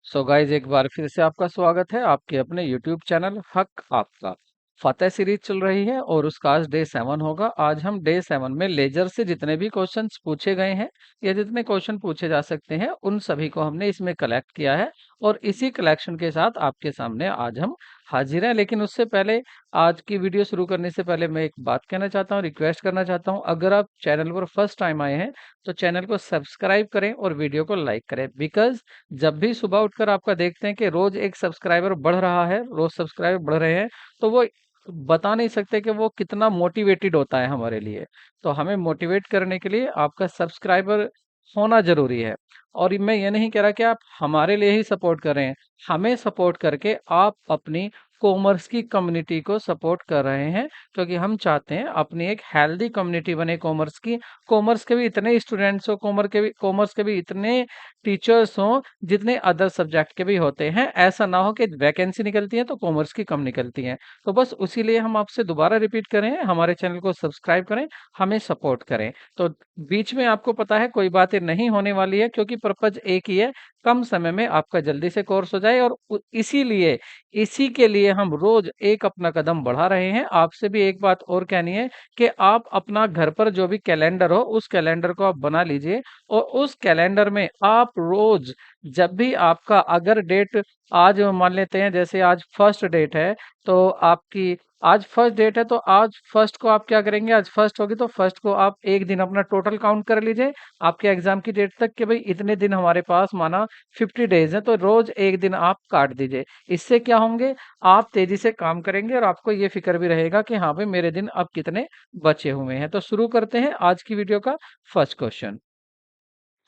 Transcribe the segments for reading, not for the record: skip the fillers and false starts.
So guys एक बार फिर से आपका स्वागत है आपके अपने यूट्यूब चैनल हक आपका। फतेह सीरीज चल रही है और उसका आज डे 7 होगा। आज हम डे 7 में लेजर से जितने भी क्वेश्चंस पूछे गए हैं या जितने क्वेश्चन पूछे जा सकते हैं उन सभी को हमने इसमें कलेक्ट किया है और इसी कलेक्शन के साथ आपके सामने आज हम हाजिर हैं। लेकिन उससे पहले आज की वीडियो शुरू करने से पहले मैं एक बात कहना चाहता हूँ, रिक्वेस्ट करना चाहता हूँ। अगर आप चैनल पर फर्स्ट टाइम आए हैं तो चैनल को सब्सक्राइब करें और वीडियो को लाइक करें, बिकॉज जब भी सुबह उठकर आपका देखते हैं कि रोज एक सब्सक्राइबर बढ़ रहा है, रोज सब्सक्राइबर बढ़ रहे हैं, तो वो बता नहीं सकते कि वो कितना मोटिवेटेड होता है हमारे लिए। तो हमें मोटिवेट करने के लिए आपका सब्सक्राइबर होना जरूरी है। और मैं ये नहीं कह रहा कि आप हमारे लिए ही सपोर्ट कर रहे हैं, हमें सपोर्ट करके आप अपनी कॉमर्स की कम्युनिटी को सपोर्ट कर रहे हैं, क्योंकि हम चाहते हैं अपनी एक हेल्दी कम्युनिटी बने कॉमर्स की। कॉमर्स के भी इतने स्टूडेंट्स हो, कॉमर्स के भी इतने टीचर्स हों जितने अदर सब्जेक्ट के भी होते हैं। ऐसा ना हो कि वैकेंसी निकलती है तो कॉमर्स की कम निकलती है। तो बस उसी लिए हम आपसे दोबारा रिपीट करें, हमारे चैनल को सब्सक्राइब करें, हमें सपोर्ट करें। तो बीच में आपको पता है कोई बातें नहीं होने वाली है, क्योंकि पर्पज एक ही है, कम समय में आपका जल्दी से कोर्स हो जाए। और इसीलिए इसी के लिए हम रोज एक अपना कदम बढ़ा रहे हैं। आपसे भी एक बात और कहनी है कि आप अपना घर पर जो भी कैलेंडर हो उस कैलेंडर को आप बना लीजिए और उस कैलेंडर में आप रोज, जब भी आपका अगर डेट, आज मान लेते हैं जैसे आज फर्स्ट डेट है, तो आपकी आज फर्स्ट डेट है, तो आज फर्स्ट को आप क्या करेंगे, आज फर्स्ट होगी तो फर्स्ट को आप एक दिन अपना टोटल काउंट कर लीजिए आपके एग्जाम की डेट तक, कि भाई इतने दिन हमारे पास माना 50 डेज है, तो रोज एक दिन आप काट दीजिए। इससे क्या होंगे, आप तेजी से काम करेंगे और आपको ये फिक्र भी रहेगा कि हाँ भाई मेरे दिन अब कितने बचे हुए हैं। तो शुरू करते हैं आज की वीडियो का फर्स्ट क्वेश्चन।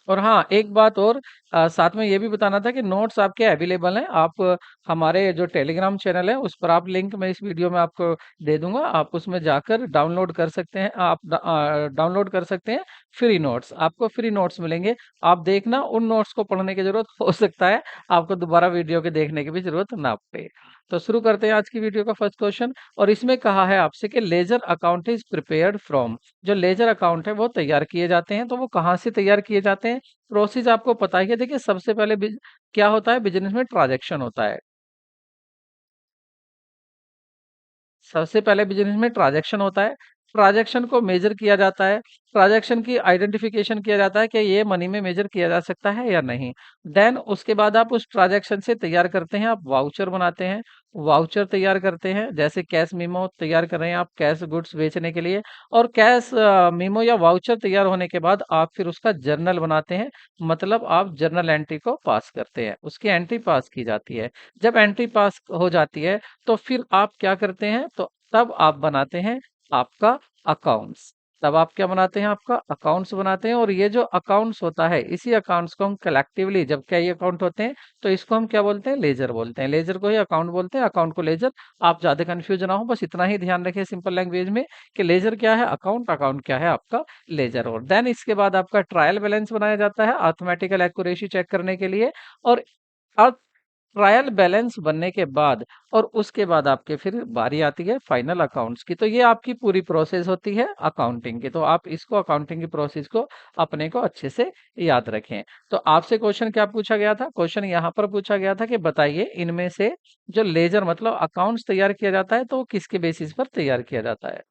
और हाँ, एक बात और साथ में ये भी बताना था कि नोट्स आपके अवेलेबल हैं। आप हमारे जो टेलीग्राम चैनल है उस पर आप लिंक मैं इस वीडियो में आपको दे दूंगा, आप उसमें जाकर डाउनलोड कर सकते हैं। आप डाउनलोड कर सकते हैं फ्री नोट्स, आपको फ्री नोट्स मिलेंगे। आप देखना, उन नोट्स को पढ़ने की जरूरत हो सकता है आपको दोबारा वीडियो के देखने की भी जरूरत ना पड़े। तो शुरू करते हैं आज की वीडियो का फर्स्ट क्वेश्चन। और इसमें कहा है आपसे कि ledger account is prepared from. जो लेजर अकाउंट है वो तैयार किए जाते हैं, तो वो कहाँ से तैयार किए जाते हैं? प्रोसेस आपको पता ही है। देखिए सबसे पहले क्या होता है, बिजनेस में ट्रांजैक्शन होता है। सबसे पहले बिजनेस में ट्रांजैक्शन होता है, ट्रांजैक्शन को मेजर किया जाता है, ट्रांजैक्शन की आइडेंटिफिकेशन किया जाता है कि ये मनी में मेजर किया जा सकता है या नहीं। देन उसके बाद आप उस ट्रांजैक्शन से तैयार करते हैं, आप वाउचर बनाते हैं, वाउचर तैयार करते हैं। जैसे कैश मीमो तैयार कर रहे हैं आप कैश गुड्स बेचने के लिए, और कैश मीमो या वाउचर तैयार होने के बाद आप फिर उसका जर्नल बनाते हैं। मतलब आप जर्नल एंट्री को पास करते हैं, उसकी एंट्री पास की जाती है। जब एंट्री पास हो जाती है तो फिर आप क्या करते हैं, तो तब आप बनाते हैं आपका अकाउंट्स। तब आप क्या बनाते हैं, आपका अकाउंट्स बनाते हैं। और ये जो अकाउंट्स होता है, इसी अकाउंट्स को हम कलेक्टिवली, जब कई अकाउंट होते हैं तो इसको हम क्या बोलते हैं, लेजर बोलते हैं। लेजर को ही अकाउंट बोलते हैं, अकाउंट को लेजर। आप ज्यादा कंफ्यूज ना हो, बस इतना ही ध्यान रखें सिंपल लैंग्वेज में कि लेजर क्या है अकाउंट, अकाउंट क्या है आपका लेजर। और देन इसके बाद आपका ट्रायल बैलेंस बनाया जाता है अर्थमेटिकल एक्यूरेसी चेक करने के लिए। और ट्रायल बैलेंस बनने के बाद और उसके बाद आपके फिर बारी आती है फाइनल अकाउंट्स की। तो ये आपकी पूरी प्रोसेस होती है अकाउंटिंग की। तो आप इसको अकाउंटिंग की प्रोसेस को अपने को अच्छे से याद रखें। तो आपसे क्वेश्चन क्या पूछा गया था, क्वेश्चन यहाँ पर पूछा गया था कि बताइए इनमें से जो लेजर मतलब अकाउंट्स तैयार किया जाता है तो वो किसके बेसिस पर तैयार किया जाता है।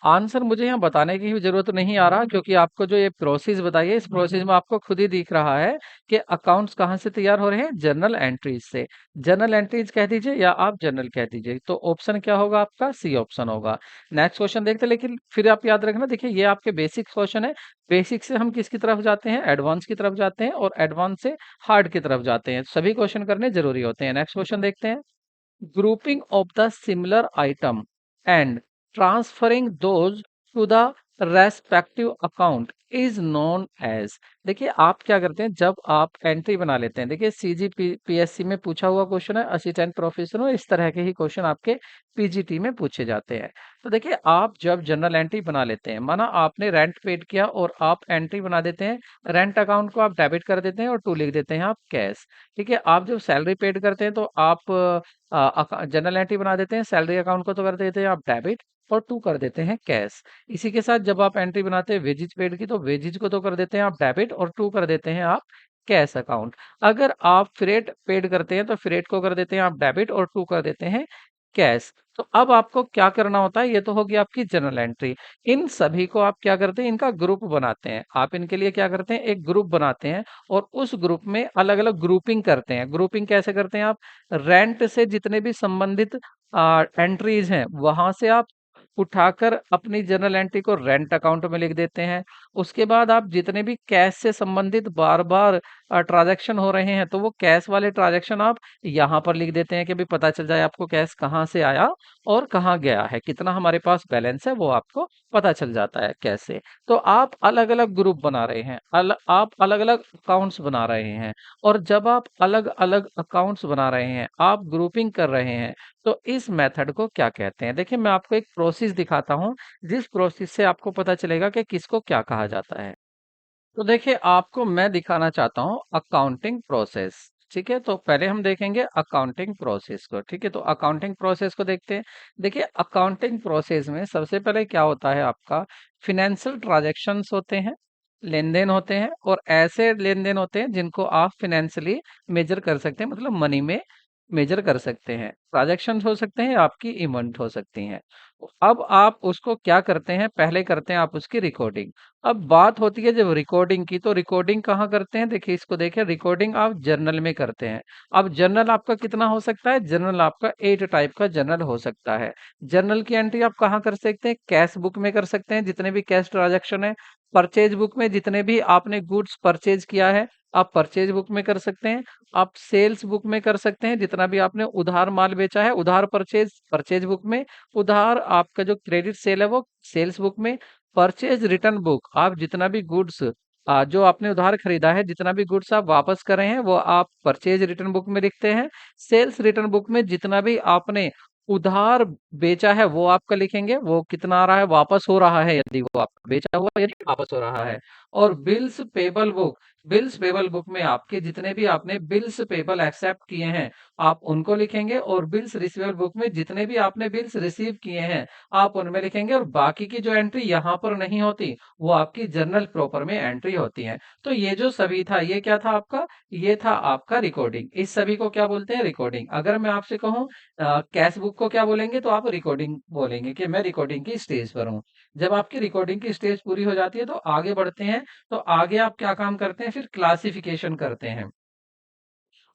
आंसर मुझे यहाँ बताने की भी जरूरत नहीं आ रहा, क्योंकि आपको जो ये प्रोसेस बताइए इस प्रोसेस में आपको खुद ही दिख रहा है कि अकाउंट्स कहाँ से तैयार हो रहे हैं, जर्नल एंट्रीज से। जर्नल एंट्रीज कह दीजिए या आप जर्नल कह दीजिए, तो ऑप्शन क्या होगा आपका, सी ऑप्शन होगा। नेक्स्ट क्वेश्चन देखते हैं, लेकिन फिर आप याद रखना, देखिए ये आपके बेसिक क्वेश्चन है। बेसिक से हम किसकी तरफ जाते हैं, एडवांस की तरफ जाते हैं, और एडवांस से हार्ड की तरफ जाते हैं। सभी क्वेश्चन करने जरूरी होते हैं। नेक्स्ट क्वेश्चन देखते हैं। grouping of the similar item and transferring those to the respective account is known as। देखिए आप क्या करते हैं जब आप एंट्री बना लेते हैं, देखिए सीजी पीएससी में पूछा हुआ क्वेश्चन है, असिस्टेंट प्रोफेसर हो, इस तरह के ही क्वेश्चन आपके पीजीटी में पूछे जाते हैं। तो देखिए आप जब जनरल एंट्री बना लेते हैं, माना आपने रेंट पेड किया और आप एंट्री बना देते हैं, रेंट अकाउंट को आप डेबिट कर देते हैं और टू लिख देते हैं आप कैश। ठीक है, आप जब सैलरी पेड करते हैं तो आप जनरल एंट्री बना देते हैं, सैलरी अकाउंट को तो कर देते हैं आप डेबिट और टू कर देते हैं कैश। इसी के साथ जब आप एंट्री बनाते हैं वेजिज पेड की, तो वेजिज को तो कर देते हैं आप डेबिट और टू कर देते हैं आप कैश अकाउंट। अगर आप फ्रेट पेड करते हैं तो फ्रेट को कर देते हैं आप डेबिट और टू कर देते हैं कैश। तो अब आपको क्या करना होता है, ये तो होगी आपकी जर्नल एंट्री। इन सभी को आप क्या करते हैं, इनका ग्रुप बनाते हैं। आप इनके लिए क्या करते हैं, एक ग्रुप बनाते हैं और उस ग्रुप में अलग अलग ग्रुपिंग करते हैं। ग्रुपिंग कैसे करते हैं आप, रेंट से जितने भी संबंधित एंट्रीज हैं वहां से आप उठाकर अपनी जर्नल एंट्री को रेंट अकाउंट में लिख देते हैं। उसके बाद आप जितने भी कैश से संबंधित बार बार ट्रांजैक्शन हो रहे हैं तो वो कैश वाले ट्रांजैक्शन आप यहाँ पर लिख देते हैं कि भी पता चल जाए आपको कैश कहाँ से आया और कहाँ गया है, कितना हमारे पास बैलेंस है वो आपको पता चल जाता है कैसे। तो आप अलग अलग ग्रुप बना रहे हैं, आप अलग अलग अकाउंट्स बना रहे हैं। और जब आप अलग अलग अकाउंट्स बना रहे हैं, आप ग्रुपिंग कर रहे हैं, तो इस मेथड को क्या कहते हैं। देखिए मैं आपको एक प्रोसेस दिखाता हूँ, जिस प्रोसेस से आपको पता चलेगा कि किसको क्या कहा जाता है। तो देखिए आपको मैं दिखाना चाहता हूँ अकाउंटिंग प्रोसेस। ठीक है, तो पहले हम देखेंगे अकाउंटिंग प्रोसेस को। ठीक है, तो अकाउंटिंग प्रोसेस को देखते हैं। देखिए अकाउंटिंग प्रोसेस में सबसे पहले क्या होता है, आपका फिनेंशियल ट्रांजैक्शंस होते हैं, लेन देन होते हैं, और ऐसे लेन देन होते हैं जिनको आप फिनेंशियली मेजर कर सकते हैं, मतलब मनी में मेजर कर सकते हैं। ट्रांजैक्शंस हो सकते हैं, आपकी इवेंट हो सकती हैं। अब आप उसको क्या करते हैं, पहले करते हैं आप उसकी रिकॉर्डिंग। अब बात होती है जब रिकॉर्डिंग की, तो रिकॉर्डिंग कहाँ करते हैं, देखिए इसको देखिए, रिकॉर्डिंग आप जर्नल में करते हैं। अब जर्नल आपका कितना हो सकता है, जर्नल आपका 8 टाइप का जर्नल हो सकता है। जर्नल की एंट्री आप कहाँ कर सकते हैं, कैश बुक में कर सकते हैं, जितने भी कैश ट्रांजैक्शन है। परचेज बुक में जितने भी आपने गुड्स परचेज किया है, आप परचेज बुक में कर सकते हैं। आप सेल्स बुक में कर सकते हैं, जितना भी आपने उधार माल बेचा है, उधार परचेज परचेज बुक में। उधार आपका जो क्रेडिट सेल है वो सेल्स बुक में। परचेज रिटर्न बुक, आप जितना भी गुड्स जो आपने उधार खरीदा है, जितना भी गुड्स आप वापस कर रहे हैं वो आप परचेज रिटर्न बुक में लिखते हैं। सेल्स रिटर्न बुक में जितना भी आपने उधार बेचा है वो आपका लिखेंगे, वो कितना आ रहा है, वापस हो रहा है, यदि वो आपका बेचा हुआ यदि वापस हो रहा है। और bills payable book, bills payable book में आपके जितने भी आपने बिल्स पेबल एक्सेप्ट किए हैं आप उनको लिखेंगे, और बिल्स रिसीवेबल बुक में जितने भी आपने बिल्स रिसीव किए हैं आप उनमें लिखेंगे। और बाकी की जो एंट्री यहाँ पर नहीं होती वो आपकी जर्नल प्रॉपर में एंट्री होती है। तो ये जो सभी था, ये क्या था आपका, ये था आपका रिकॉर्डिंग। इस सभी को क्या बोलते हैं, रिकॉर्डिंग। अगर मैं आपसे कहूँ कैश बुक को क्या बोलेंगे, तो आप रिकॉर्डिंग बोलेंगे कि मैं रिकॉर्डिंग की स्टेज पर हूँ। जब आपकी रिकॉर्डिंग की स्टेज पूरी हो जाती है तो आगे बढ़ते हैं। तो आगे आप क्या काम करते हैं, फिर क्लासिफिकेशन करते हैं।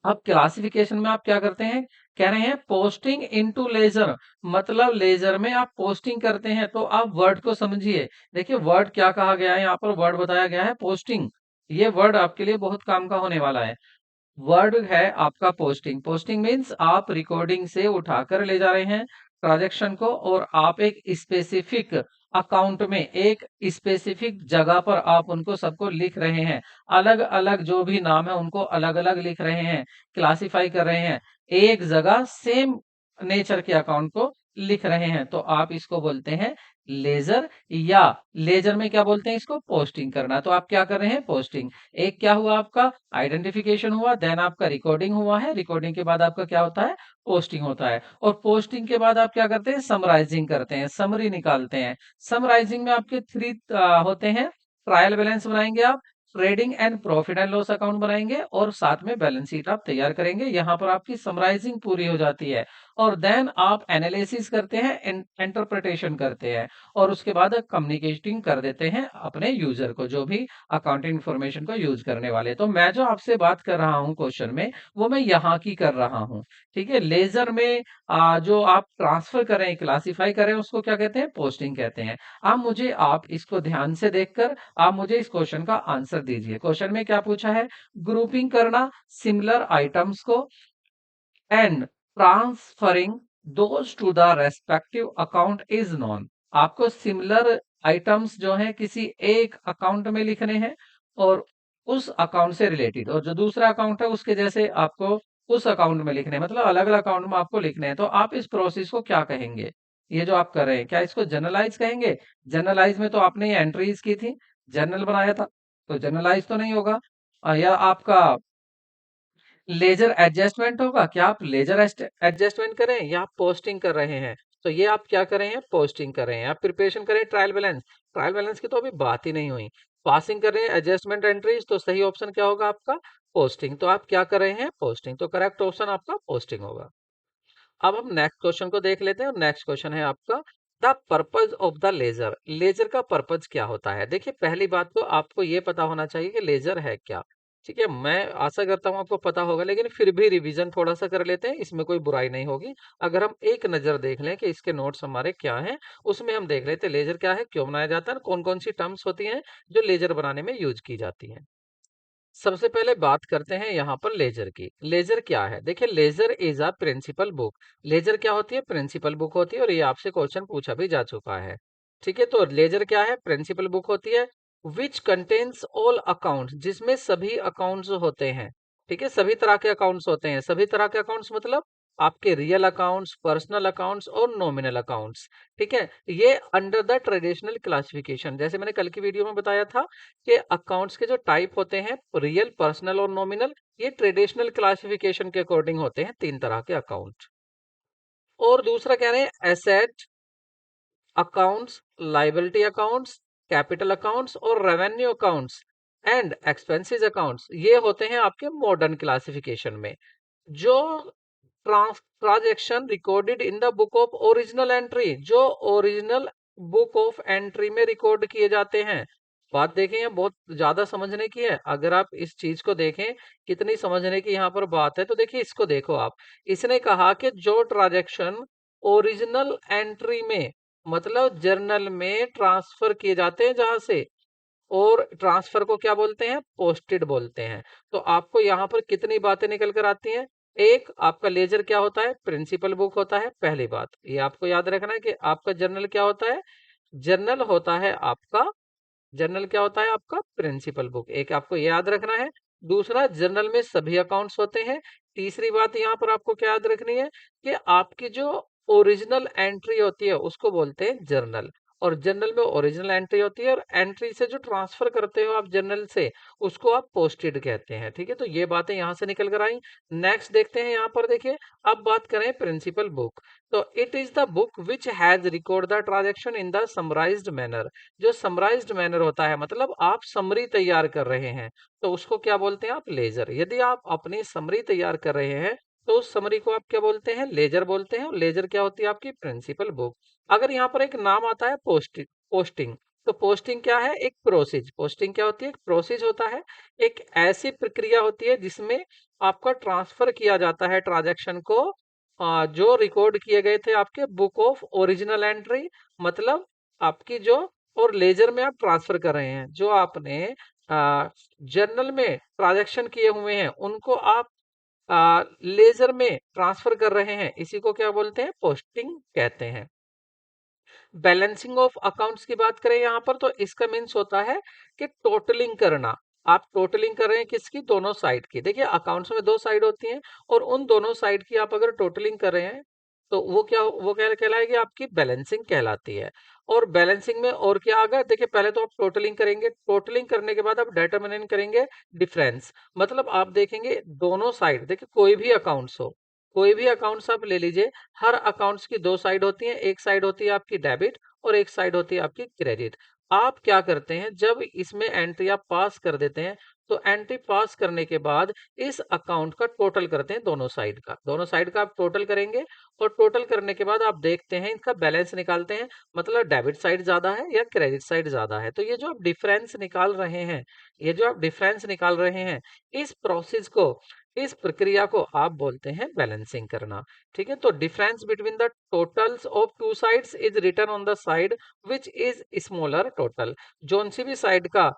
अब क्लासिफिकेशन में आप क्या करते हैं, कह रहे हैं पोस्टिंग इनटू लेजर, मतलब लेजर में आप पोस्टिंग करते हैं। तो आप वर्ड को समझिए। देखिए वर्ड क्या कहा गया है, यहाँ पर वर्ड बताया गया है पोस्टिंग। ये वर्ड आपके लिए बहुत काम का होने वाला है। वर्ड है आपका पोस्टिंग। पोस्टिंग मीन्स आप रिकॉर्डिंग से उठाकर ले जा रहे हैं ट्रांजैक्शन को, और आप एक स्पेसिफिक अकाउंट में एक स्पेसिफिक जगह पर आप उनको सबको लिख रहे हैं। अलग अलग जो भी नाम है उनको अलग अलग लिख रहे हैं, क्लासिफाई कर रहे हैं। एक जगह सेम नेचर के अकाउंट को लिख रहे हैं, तो आप इसको बोलते हैं लेजर। या लेजर में क्या बोलते हैं, इसको पोस्टिंग करना। तो आप क्या कर रहे हैं, पोस्टिंग। एक क्या हुआ आपका, आइडेंटिफिकेशन हुआ, देन आपका रिकॉर्डिंग हुआ है। रिकॉर्डिंग के बाद आपका क्या होता है, पोस्टिंग होता है। और पोस्टिंग के बाद आप क्या करते हैं, समराइजिंग करते हैं, समरी निकालते हैं। समराइजिंग में आपके 3 होते हैं। ट्रायल बैलेंस बनाएंगे आप, trading and profit and loss account बनाएंगे, और साथ में बैलेंस शीट आप तैयार करेंगे। यहाँ पर आपकी समराइजिंग पूरी हो जाती है। और देन आप एनालिसिस करते हैं, इंटरप्रिटेशन करते हैं, और उसके बाद कम्युनिकेटिंग कर देते हैं अपने यूजर को, जो भी अकाउंटिंग इंफॉर्मेशन को यूज करने वाले। तो मैं जो आपसे बात कर रहा हूँ क्वेश्चन में, वो मैं यहाँ की कर रहा हूँ। ठीक है, लेजर में जो आप ट्रांसफर करें, क्लासिफाई करें, उसको क्या कहते हैं, पोस्टिंग कहते हैं। अब मुझे आप इसको ध्यान से देखकर आप मुझे इस क्वेश्चन का आंसर दीजिए। क्वेश्चन में क्या पूछा है, ग्रुपिंग करना सिमिलर आइटम्स को and transferring those two the respective account is non. आपको सिमिलर आइटम्स जो है किसी एक अकाउंट में लिखने हैं, और उस अकाउंट से रिलेटेड, और जो दूसरा अकाउंट है उसके जैसे आपको उस अकाउंट में लिखने हैं, मतलब अलग अलग अकाउंट में आपको लिखने हैं। तो आप इस प्रोसेस को क्या कहेंगे, ये जो आप कर रहे हैं, क्या इसको जनरलाइज कहेंगे। जनरलाइज में तो आपने ये एंट्रीज की थी, जर्नल बनाया था, तो जनरलाइज तो नहीं होगा। या आपका लेजर एडजस्टमेंट होगा, क्या आप लेजर एडजस्टमेंट करें या आप पोस्टिंग कर रहे हैं। तो ये आप क्या कर रहे हैं, पोस्टिंग कर रहे हैं। आप प्रिपरेशन करें ट्रायल बैलेंस, ट्रायल बैलेंस की तो अभी बात ही नहीं हुई। पासिंग कर रहे हैं एडजस्टमेंट एंट्रीज, तो सही ऑप्शन क्या होगा आपका? पोस्टिंग। तो आप क्या कर रहे हैं? पोस्टिंग। तो करेक्ट ऑप्शन आपका पोस्टिंग होगा। अब हम नेक्स्ट क्वेश्चन को देख लेते हैं, और नेक्स्ट क्वेश्चन है आपका, the purpose of the ledger. Ledger का पर्पज क्या होता है? देखिए, पहली बात तो आपको ये पता होना चाहिए कि लेजर है क्या। ठीक है, मैं आशा करता हूँ आपको पता होगा, लेकिन फिर भी रिवीजन थोड़ा सा कर लेते हैं, इसमें कोई बुराई नहीं होगी। अगर हम एक नजर देख लें कि इसके नोट्स हमारे क्या हैं, उसमें हम देख लेते हैं लेजर क्या है, क्यों बनाया जाता है, कौन कौन सी टर्म्स होती हैं जो लेजर बनाने में यूज की जाती हैं। सबसे पहले बात करते हैं यहाँ पर लेजर की। लेजर क्या है? देखिए, ledger is a principal book. Ledger क्या होती है? प्रिंसिपल बुक होती है, और ये आपसे क्वेश्चन पूछा भी जा चुका है। ठीक है, तो लेजर क्या है? प्रिंसिपल बुक होती है। विच कंटेन्स ऑल अकाउंट्स, जिसमें सभी अकाउंट्स होते हैं। ठीक है, सभी तरह के अकाउंट्स होते हैं। सभी तरह के अकाउंट्स मतलब आपके रियल अकाउंट्स, पर्सनल अकाउंट्स और नॉमिनल अकाउंट्स। ठीक है, ये अंडर द ट्रेडिशनल क्लासिफिकेशन, जैसे मैंने कल की वीडियो में बताया था कि अकाउंट्स के जो टाइप होते हैं, रियल, पर्सनल और नॉमिनल, ये ट्रेडिशनल क्लासिफिकेशन के अकॉर्डिंग होते हैं, तीन तरह के अकाउंट। और दूसरा कह रहे हैं asset accounts, liability accounts, capital accounts और revenue accounts and expenses accounts, ये होते हैं आपके मॉडर्न क्लासिफिकेशन में। जो transaction recorded in the book of original entry, जो ओरिजिनल बुक ऑफ एंट्री में रिकॉर्ड किए जाते हैं। बात देखें, ये बहुत ज्यादा समझने की है। अगर आप इस चीज को देखें, कितनी समझने की यहाँ पर बात है, तो देखिए इसको देखो आप। इसने कहा कि जो ट्रांजेक्शन ओरिजिनल एंट्री में, मतलब जर्नल में ट्रांसफर किए जाते हैं जहां से, और ट्रांसफर को क्या बोलते हैं? पोस्टेड बोलते हैं। तो आपको यहाँ पर कितनी बातें निकल कर आती हैं? एक, आपका लेजर क्या होता है? प्रिंसिपल बुक होता है, पहली बात ये आपको याद रखना है कि आपका जर्नल क्या होता है? जर्नल होता है आपका, जर्नल क्या होता है आपका? प्रिंसिपल बुक, एक आपको ये याद रखना है। दूसरा, जर्नल में सभी अकाउंट्स होते हैं। तीसरी बात यहाँ पर आपको क्या याद रखनी है कि आपकी जो ओरिजिनल एंट्री होती है उसको बोलते हैं जर्नल, और जर्नल में ओरिजिनल एंट्री होती है, और एंट्री से जो ट्रांसफर करते हो आप जर्नल से, उसको आप पोस्टेड कहते हैं। ठीक है, तो ये बातें यहाँ से निकल कर आई। नेक्स्ट देखते हैं यहाँ पर, देखिए अब बात करें प्रिंसिपल बुक। तो it is the book which has record the transaction in the summarised manner. जो समराइज्ड मैनर होता है, मतलब आप समरी तैयार कर रहे हैं, तो उसको क्या बोलते हैं आप? लेजर। यदि आप अपनी समरी तैयार कर रहे हैं, तो उस समरी को आप क्या बोलते हैं? लेजर बोलते हैं। और लेजर क्या होती है आपकी? Principal book. अगर यहाँ पर एक नाम आता है पोस्टिंग, तो पोस्टिंग क्या है? एक प्रोसेस। पोस्टिंग क्या होती है? एक प्रोसेस होता है, एक ऐसी प्रक्रिया होती है जिसमें आपका ट्रांसफर किया जाता है ट्रांजैक्शन को, जो रिकॉर्ड किए गए थे आपके बुक ऑफ ओरिजिनल एंट्री, मतलब आपकी जो, और लेजर में आप ट्रांसफर कर रहे हैं, जो आपने जर्नल में ट्रांजैक्शन किए हुए हैं उनको आप लेजर में ट्रांसफर कर रहे हैं, इसी को क्या बोलते हैं? पोस्टिंग कहते हैं। बैलेंसिंग ऑफ अकाउंट्स की बात करें यहाँ पर, तो इसका मीन्स होता है कि टोटलिंग करना। आप टोटलिंग कर रहे हैं किसकी? दोनों साइड की। देखिए, अकाउंट्स में दो साइड होती हैं, और उन दोनों साइड की आप अगर टोटलिंग कर रहे हैं, तो वो क्या कहलाएगी? आपकी बैलेंसिंग कहलाती है। और बैलेंसिंग में और क्या आ गया? देखिए, पहले तो आप टोटलिंग करेंगे, टोटलिंग करने के बाद आप डिटरमिनेंट करेंगे डिफरेंस। मतलब आप देखेंगे दोनों साइड, देखिए कोई भी अकाउंट्स हो, कोई भी अकाउंट्स आप ले लीजिए, हर अकाउंट्स की दो साइड होती हैं। एक साइड होती है आपकी डेबिट, और एक साइड होती है आपकी क्रेडिट। आप क्या करते हैं, जब इसमें एंट्री आप पास कर देते हैं, तो एंट्री पास करने के बाद इस अकाउंट का टोटल करते हैं, दोनों साइड का। दोनों साइड का आप टोटल करेंगे, और टोटल करने के बाद आप देखते हैं, इनका बैलेंस निकालते हैं, मतलब डेबिट साइड ज्यादा है या क्रेडिट साइड ज्यादा है। तो ये जो आप डिफरेंस निकाल रहे हैं, ये जो आप डिफरेंस निकाल रहे हैं, इस प्रोसेस को, इस प्रक्रिया को आप बोलते हैं बैलेंसिंग करना। ठीक है, तो difference between the totals of two sides is written on the side which is smaller total. जोन सी भी साइड का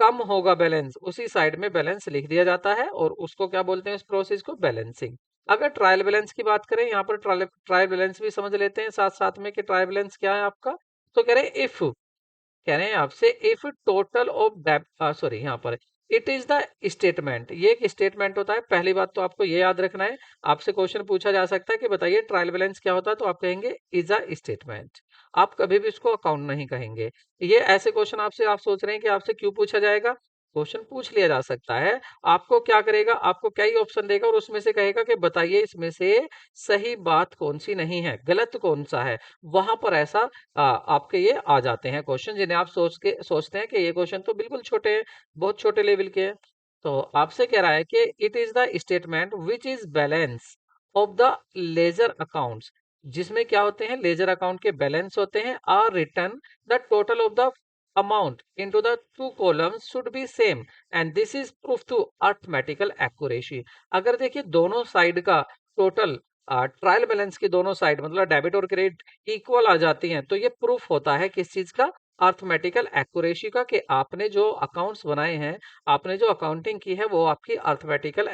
कम होगा बैलेंस, उसी साइड में बैलेंस लिख दिया जाता है, और उसको क्या बोलते हैं? इस प्रोसेस को बैलेंसिंग। अगर ट्रायल बैलेंस की बात करें, यहाँ पर ट्रायल बैलेंस भी समझ लेते हैं साथ साथ में कि ट्रायल बैलेंस क्या है आपका। तो कह रहे हैं इफ, कह रहे हैं आपसे if total of debt, sorry यहाँ पर इट इज द स्टेटमेंट, ये एक स्टेटमेंट होता है। पहली बात तो आपको ये याद रखना है, आपसे क्वेश्चन पूछा जा सकता है कि बताइए ट्रायल बैलेंस क्या होता है, तो आप कहेंगे इज अ स्टेटमेंट। आप कभी भी इसको अकाउंट नहीं कहेंगे। ये ऐसे क्वेश्चन आपसे, आप सोच रहे हैं कि आपसे क्यों पूछा जाएगा? क्वेश्चन पूछ लिया जा सकता है। आपको क्या करेगा, आपको कई ऑप्शन देगा और उसमें से कहेगा कि बताइए इसमें से सही बात कौन सी नहीं है, गलत कौन सा है। वहां पर ऐसा आपके ये आ जाते हैं क्वेश्चन, जिन्हें आप सोचते हैं कि ये क्वेश्चन तो बिल्कुल छोटे हैं, बहुत छोटे लेवल के हैं। तो आपसे कह रहा है कि it is the statement which is balance of the ledger accounts, जिसमें क्या होते हैं, लेजर अकाउंट के बैलेंस होते हैं, or return the total of the amount into the two columns should be same and this is proof to arithmetical accuracy। अगर देखिए दोनों साइड का टोटल ट्रायल बैलेंस की दोनों साइड मतलब डेबिट और क्रेडिट इक्वल आ जाती हैं, तो ये प्रूफ होता है किस चीज का, अर्थमेटिकल एक्यूरेसी का, कि आपने जो अकाउंट्स बनाए हैं, आपने जो अकाउंटिंग की है वो आपकी अर्थमेटिकल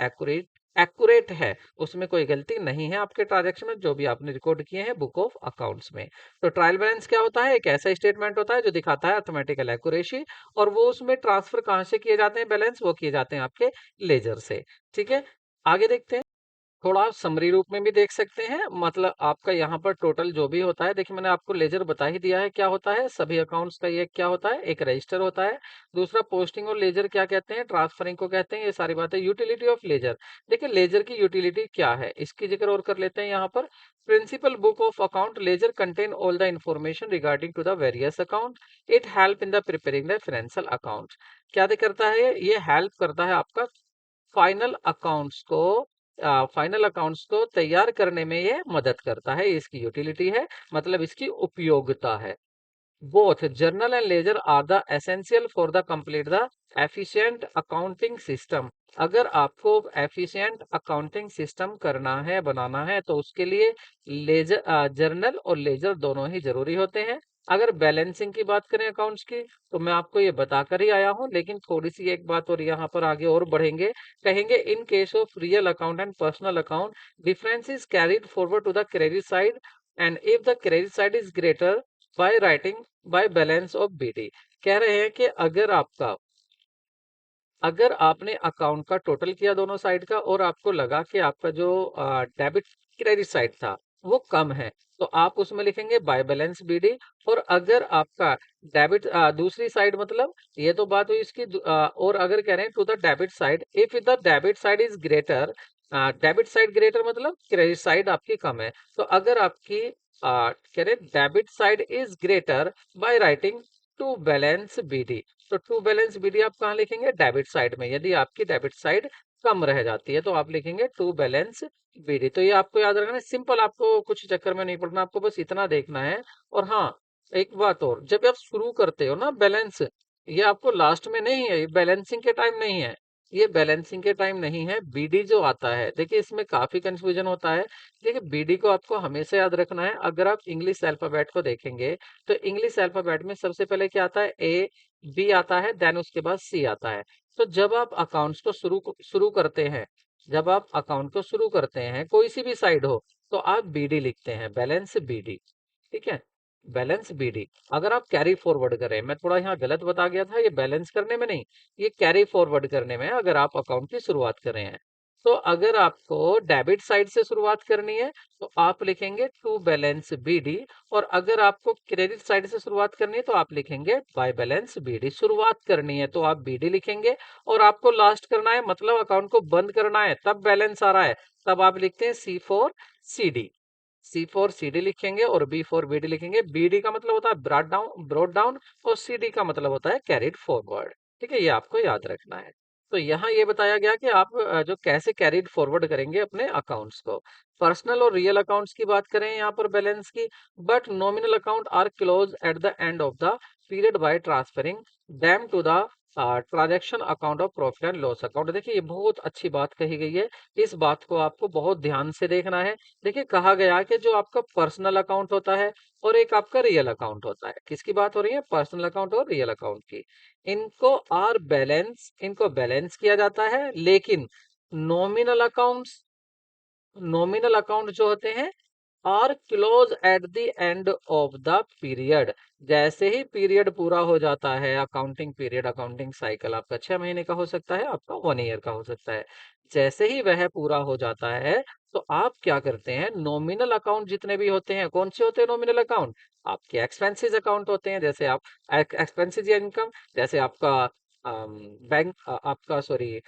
एक्यूरेट है, उसमें कोई गलती नहीं है आपके ट्रांजैक्शन में जो भी आपने रिकॉर्ड किए हैं बुक ऑफ अकाउंट्स में। तो ट्रायल बैलेंस क्या होता है, एक ऐसा स्टेटमेंट होता है जो दिखाता है अर्थमेटिकल एक्यूरेसी, और वो उसमें ट्रांसफर कहाँ से किए जाते हैं, बैलेंस वो किए जाते हैं आपके लेजर से। ठीक है, आगे देखते हैं। थोड़ा आप समरी रूप में भी देख सकते हैं, मतलब आपका यहाँ पर टोटल जो भी होता है, देखिए मैंने आपको लेजर बता ही दिया है क्या होता है, सभी अकाउंट्स का ये क्या होता है, एक रजिस्टर होता है। दूसरा पोस्टिंग और लेजर क्या कहते हैं, ट्रांसफरिंग को कहते हैं, ये सारी बातें। यूटिलिटी ऑफ लेजर, देखिए लेजर की यूटिलिटी क्या है इसकी जिक्र और कर लेते हैं यहाँ पर। Principal book of account ledger contain all the information regarding to the various account, it help in the preparing the financial account. क्या करता है ये हेल्प करता है आपका फाइनल अकाउंट्स को, फाइनल अकाउंट्स को तैयार करने में ये मदद करता है, इसकी यूटिलिटी है, मतलब इसकी उपयोगिता है। Both journal and ledger are the essential for the complete the efficient accounting system. अगर आपको एफिशिएंट अकाउंटिंग सिस्टम करना है, बनाना है, तो उसके लिए लेजर जर्नल और लेजर दोनों ही जरूरी होते हैं। अगर बैलेंसिंग की बात करें अकाउंट्स की, तो मैं आपको ये बताकर ही आया हूं, लेकिन थोड़ी सी एक बात और यहाँ पर आगे और बढ़ेंगे, कहेंगे in case of real account and personal account difference is carried forward to the credit side and if the credit side is greater by writing by balance of BD. कह रहे हैं कि अगर आपने अकाउंट का टोटल किया दोनों side का और आपको लगा कि आपका जो डेबिट क्रेडिट साइड था वो कम है, तो आप उसमें लिखेंगे बाय बैलेंस बीडी। और अगर आपका डेबिट दूसरी साइड, मतलब ये तो बात हुई इसकी और अगर कह रहे हैं to the debit side, if the debit side is greater, debit side greater मतलब क्रेडिट साइड आपकी कम है, तो अगर आपकी कह रहे debit side is greater by writing to balance BD, तो टू बैलेंस बीडी आप कहाँ लिखेंगे, डेबिट साइड में। यदि आपकी डेबिट साइड कम रह जाती है तो आप लिखेंगे टू बैलेंस बीडी। तो ये आपको याद रखना है, सिंपल, आपको कुछ चक्कर में नहीं पड़ना, आपको बस इतना देखना है। और हाँ, एक बात और, जब आप शुरू करते हो ना बैलेंस, ये आपको लास्ट में नहीं है, ये बैलेंसिंग के टाइम नहीं है, ये बैलेंसिंग के टाइम नहीं है। बीडी जो आता है, देखिए इसमें काफी कंफ्यूजन होता है। देखिए बीडी को आपको हमेशा याद रखना है। अगर आप इंग्लिश अल्फाबेट को देखेंगे तो इंग्लिश अल्फाबेट में सबसे पहले क्या आता है, ए, बी आता है, देन उसके बाद सी आता है। तो जब आप अकाउंट्स को शुरू करते हैं, जब आप अकाउंट को शुरू करते हैं कोई सी भी साइड हो, तो आप बीडी लिखते हैं, बैलेंस बीडी। ठीक है, बैलेंस बीडी। अगर आप कैरी फॉरवर्ड करें, मैं थोड़ा यहाँ गलत बता गया था, ये बैलेंस करने में नहीं, ये कैरी फॉरवर्ड करने में, अगर आप अकाउंट की शुरुआत कर रहे हैं, तो अगर आपको डेबिट साइड से शुरुआत करनी है तो आप लिखेंगे टू बैलेंस बीडी, और अगर आपको क्रेडिट साइड से शुरुआत करनी है तो आप लिखेंगे बाय बैलेंस बीडी। शुरुआत करनी है तो आप बीडी लिखेंगे, और आपको लास्ट करना है, मतलब अकाउंट को बंद करना है, तब बैलेंस आ रहा है, तब आप लिखते हैं C for C D. C for C D लिखेंगे और बी फॉर बी डी लिखेंगे। बी डी का मतलब होता है ब्रॉड डाउन, और सी डी का मतलब होता है कैरिड फॉरवर्ड। ठीक है, ये आपको याद रखना है। तो यहाँ ये बताया गया कि आप जो कैसे कैरिड फॉरवर्ड करेंगे अपने अकाउंट्स को। पर्सनल और रियल अकाउंट्स की बात करें यहाँ पर बैलेंस की, but nominal account are close at the end of the period by transferring them to the transaction account of profit and loss account. देखिए ये बहुत अच्छी बात कही गई है, इस बात को आपको बहुत ध्यान से देखना है। देखिए कहा गया कि जो आपका पर्सनल अकाउंट होता है और एक आपका रियल अकाउंट होता है, किसकी बात हो रही है, पर्सनल अकाउंट और रियल अकाउंट की। इनको बैलेंस किया जाता है, लेकिन नॉमिनल अकाउंट्स, नॉमिनल अकाउंट जो होते हैं are close at the end of the period. जैसे ही पीरियड पूरा हो जाता है, अकाउंटिंग पीरियड, अकाउंटिंग साइकिल आपका 6 महीने का हो सकता है, आपका 1 ईयर का हो सकता है, जैसे ही वह पूरा हो जाता है तो आप क्या करते हैं, नॉमिनल अकाउंट जितने भी होते हैं, कौन से होते हैं नॉमिनल अकाउंट, आपके एक्सपेंसेस अकाउंट होते हैं, जैसे आप एक्सपेंसेस या इनकम, जैसे आपका बैंक आपका सॉरी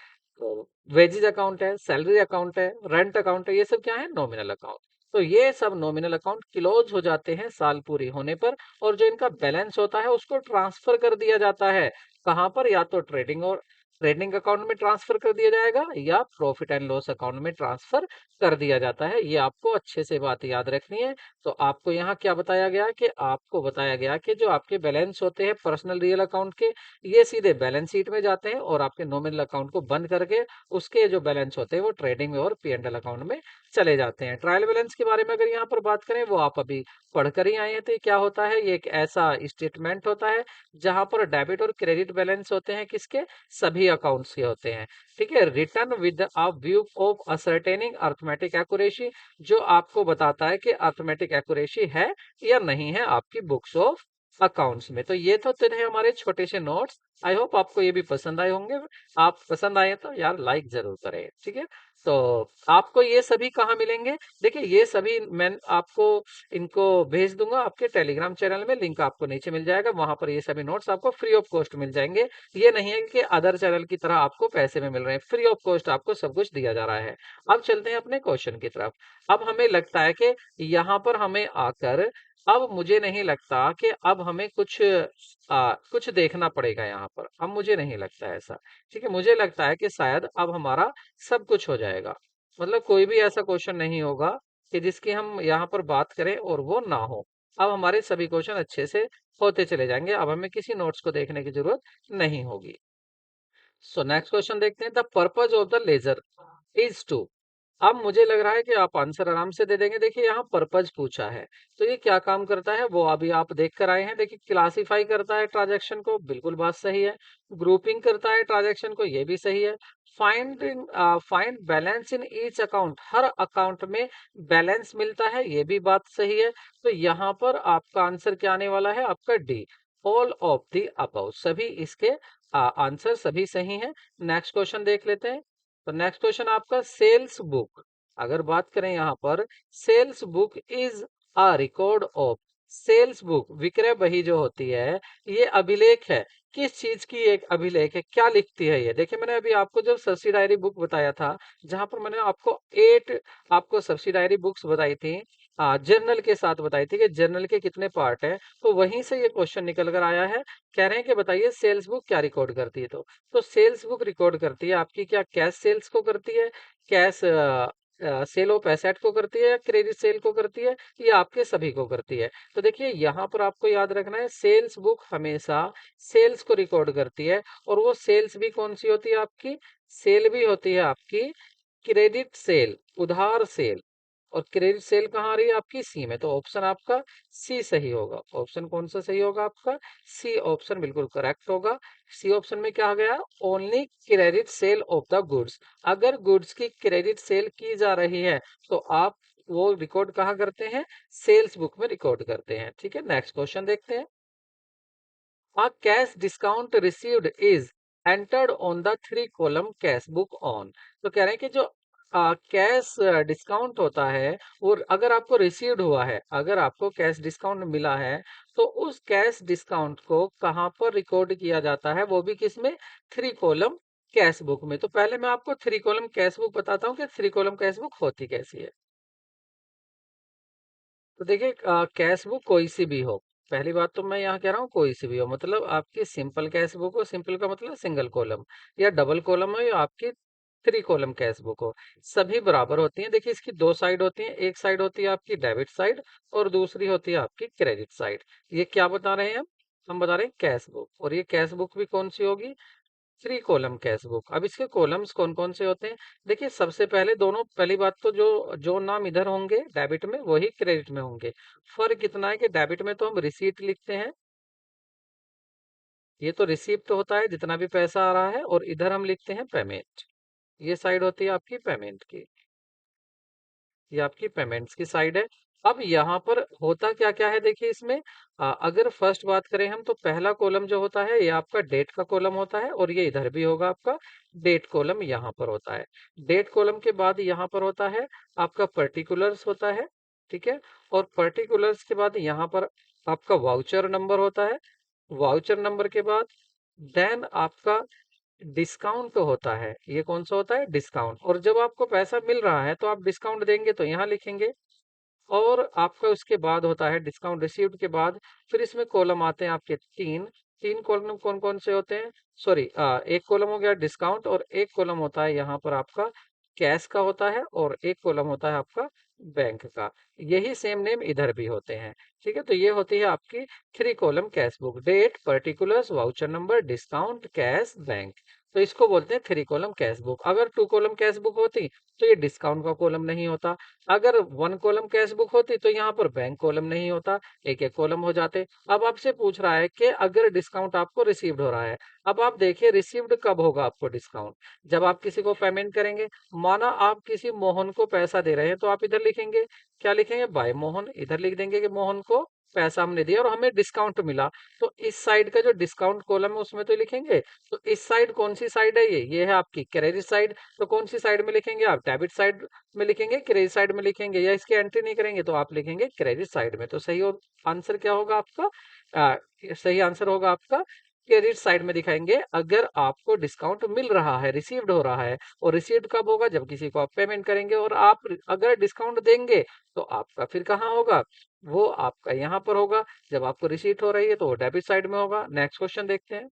वेजेज अकाउंट है, सैलरी अकाउंट है, रेंट अकाउंट है, ये सब क्या है? Nominal account. तो ये सब नॉमिनल अकाउंट क्लोज हो जाते हैं साल पूरी होने पर, और जो इनका बैलेंस होता है उसको ट्रांसफर कर दिया जाता है। कहाँ पर? या तो ट्रेडिंग और ट्रेडिंग अकाउंट में ट्रांसफर कर दिया जाएगा, या प्रॉफिट एंड लॉस अकाउंट में ट्रांसफर कर दिया जाता है। ये आपको अच्छे से बात याद रखनी है। तो आपको यहाँ क्या बताया गया कि आपको बताया गया कि जो आपके बैलेंस होते हैं पर्सनल रियल अकाउंट के, ये सीधे बैलेंस शीट में जाते हैं, और आपके नॉमिनल अकाउंट को बंद करके उसके जो बैलेंस होते हैं वो ट्रेडिंग में और P&L अकाउंट में चले जाते हैं। ट्रायल बैलेंस के बारे में अगर यहाँ पर बात करें, वो आप अभी पढ़कर ही आए हैं। तो ये क्या होता है? ये एक ऐसा स्टेटमेंट होता है जहां पर डेबिट और क्रेडिट बैलेंस होते हैं, किसके? सभी अकाउंट्स के होते हैं। ठीक है, return with a view of ascertaining arithmetic accuracy, जो आपको बताता है कि अर्थमेटिक एक्यूरेसी है या नहीं है आपकी बुक्स ऑफ अकाउंट्स में। तो ये तो थे हमारे छोटे से नोट्स। आई होप आपको ये भी पसंद आए होंगे। आप पसंद आए तो यार लाइक जरूर करें, ठीक है। तो आपको ये सभी कहाँ मिलेंगे? देखिए, ये सभी मैं आपको इनको भेज दूंगा आपके टेलीग्राम चैनल में, लिंक आपको नीचे मिल जाएगा। वहां पर ये सभी नोट्स आपको फ्री ऑफ कॉस्ट मिल जाएंगे। ये नहीं है कि अदर चैनल की तरह आपको पैसे में मिल रहे हैं, फ्री ऑफ कॉस्ट आपको सब कुछ दिया जा रहा है। अब चलते हैं अपने क्वेश्चन की तरफ। अब हमें लगता है कि यहाँ पर हमें आकर, अब मुझे नहीं लगता कि अब हमें कुछ देखना पड़ेगा यहाँ पर। अब मुझे नहीं लगता है ऐसा। ठीक है, मुझे लगता है कि शायद अब हमारा सब कुछ हो जाएगा। मतलब कोई भी ऐसा क्वेश्चन नहीं होगा कि जिसकी हम यहाँ पर बात करें और वो ना हो। अब हमारे सभी क्वेश्चन अच्छे से होते चले जाएंगे। अब हमें किसी नोट्स को देखने की जरूरत नहीं होगी। सो नेक्स्ट क्वेश्चन देखते हैं। The purpose of the ledger is to. अब मुझे लग रहा है कि आप आंसर आराम से दे देंगे। देखिए, यहाँ पर्पज पूछा है, तो ये क्या काम करता है वो अभी आप देख कर आए हैं। देखिए, क्लासिफाई करता है ट्रांजैक्शन को, बिल्कुल बात सही है। ग्रुपिंग करता है ट्रांजैक्शन को, ये भी सही है। Find balance in each account, her account में बैलेंस मिलता है, ये भी बात सही है। तो यहाँ पर आपका आंसर क्या आने वाला है? आपका D, all of the above. सभी इसके आंसर सभी सही हैं। नेक्स्ट क्वेश्चन देख लेते हैं। तो नेक्स्ट क्वेश्चन आपका, सेल्स बुक। अगर बात करें यहाँ पर, sales book is a record of. Sales book, विक्रय बही जो होती है, ये अभिलेख है। किस चीज की एक अभिलेख है? क्या लिखती है ये? देखिए, मैंने अभी आपको जब सब्सिडायरी बुक बताया था, जहां पर मैंने आपको 8 आपको सब्सिडायरी बुक्स बताई थी, जर्नल के साथ बताई थी कि जर्नल के कितने पार्ट है, तो वहीं से ये क्वेश्चन निकल कर आया है। कह रहे हैं कि बताइए सेल्स बुक क्या रिकॉर्ड करती है। तो सेल्स बुक रिकॉर्ड करती है आपकी क्या? कैश सेल्स को करती है, कैश सेल ऑफ एसेट को करती है, या क्रेडिट सेल को करती है, या आपके सभी को करती है। तो देखिए, यहाँ पर आपको याद रखना है, सेल्स बुक हमेशा सेल्स को रिकॉर्ड करती है। और वो सेल्स भी कौन सी होती है आपकी? सेल भी होती है आपकी क्रेडिट सेल, उधार सेल। और क्रेडिट सेल कहाँ आ रही है? आपकी सी में। तो ऑप्शन आपका सी सही होगा। ऑप्शन कौन सा सही होगा आपका? सी ऑप्शन बिल्कुल करेक्ट होगा। सी ऑप्शन में क्या आ गया? Only credit sale of the goods. अगर गुड्स की क्रेडिट सेल की जा रही है, तो आप वो रिकॉर्ड कहाँ करते हैं? सेल्स बुक में रिकॉर्ड करते हैं। ठीक है, नेक्स्ट क्वेश्चन देखते हैं। A cash discount received is entered on the 3 column cash book on। तो कह रहे हैं कि जो कैश डिस्काउंट होता है, वो अगर आपको रिसीव्ड हुआ है, अगर आपको कैश डिस्काउंट मिला है, तो उस कैश डिस्काउंट को कहाँ पर रिकॉर्ड किया जाता है? वो भी किसमें? 3 कॉलम कैश बुक में। तो पहले मैं आपको 3 कॉलम कैश बुक बताता हूँ कि 3 कॉलम कैश बुक होती कैसी है। तो देखिए, कैश बुक कोई सी भी हो। पहली बात तो मैं यहाँ कह रहा हूँ कोई सी भी हो, मतलब आपकी सिंपल कैश बुक हो, सिंपल का मतलब सिंगल कॉलम, या डबल कॉलम हो, या आपकी 3 कॉलम कैश बुक हो, सभी बराबर होती हैं। देखिए, इसकी 2 साइड होती हैं। एक साइड होती है आपकी डेबिट साइड, और दूसरी होती है आपकी क्रेडिट साइड। ये क्या बता रहे हैं हम बता रहे हैं कैश बुक। और ये कैश बुक भी कौन सी होगी? 3 कॉलम कैश बुक। अब इसके कॉलम्स कौन कौन से होते हैं? देखिए, सबसे पहले दोनों, पहली बात तो जो जो नाम इधर होंगे डेबिट में, वही क्रेडिट में होंगे। फर्क इतना है कि डेबिट में तो हम रिसीट लिखते हैं, ये तो रिसिप्ट होता है जितना भी पैसा आ रहा है, और इधर हम लिखते हैं पेमेंट। ये साइड होती है आपकी पेमेंट की, ये आपकी पेमेंट्स की साइड है। अब यहाँ पर होता क्या क्या है, देखिए इसमें अगर फर्स्ट बात करें हम, तो पहला कॉलम जो होता है, ये आपका डेट का कॉलम होता है, और ये इधर भी होगा आपका डेट कॉलम, यहाँ पर होता है। डेट कॉलम के बाद यहाँ पर होता है आपका पर्टिकुलर्स होता है। ठीक है, और पर्टिकुलर्स के बाद यहाँ पर आपका वाउचर नंबर होता है। वाउचर नंबर के बाद देन आपका डिस्काउंट होता है, ये कौन सा होता है? डिस्काउंट। और जब आपको पैसा मिल रहा है तो आप डिस्काउंट देंगे तो यहाँ लिखेंगे। और आपका उसके बाद होता है डिस्काउंट रिसीव्ड के बाद, फिर इसमें कॉलम आते हैं आपके तीन। तीन कॉलम कौन कौन से होते हैं? सॉरी, एक कॉलम हो गया डिस्काउंट, और एक कॉलम होता है यहाँ पर आपका कैश का होता है, और एक कॉलम होता है आपका बैंक का। यही सेम नेम इधर भी होते हैं। ठीक है, तो ये होती है आपकी three column cash book. Date, particulars, voucher number, discount, cash, bank. तो इसको बोलते हैं थ्री कॉलम कैश बुक। अगर टू कॉलम कैश बुक होती तो ये डिस्काउंट का कॉलम नहीं होता। अगर वन कॉलम कैश बुक होती तो यहाँ पर बैंक कॉलम नहीं होता, एक एक कॉलम हो जाते। अब आपसे पूछ रहा है कि अगर डिस्काउंट आपको रिसीव्ड हो रहा है, अब आप देखिए रिसीव्ड कब होगा आपको डिस्काउंट? जब आप किसी को पेमेंट करेंगे। माना आप किसी मोहन को पैसा दे रहे हैं तो आप इधर लिखेंगे, क्या लिखेंगे? बाय मोहन। इधर लिख देंगे कि मोहन को पैसा हमने दिया और हमें डिस्काउंट मिला। तो इस साइड का जो डिस्काउंट कॉलम है उसमें तो लिखेंगे। तो इस साइड कौन सी साइड है? ये है आपकी क्रेडिट साइड। तो कौन सी साइड में लिखेंगे आप? डेबिट साइड में लिखेंगे, क्रेडिट साइड में लिखेंगे, या इसकी एंट्री नहीं करेंगे तो आप लिखेंगे क्रेडिट साइड में। तो सही आंसर क्या होगा आपका? सही आंसर होगा आपका क्रेडिट साइड में दिखाएंगे अगर आपको डिस्काउंट मिल रहा है, रिसीव्ड हो रहा है। और रिसीव्ड कब होगा? जब किसी को आप पेमेंट करेंगे। और आप अगर डिस्काउंट देंगे तो आपका फिर कहाँ होगा? वो आपका यहाँ पर होगा। जब आपको रिसीट हो रही है तो वो डेबिट साइड में होगा। नेक्स्ट क्वेश्चन देखते हैं।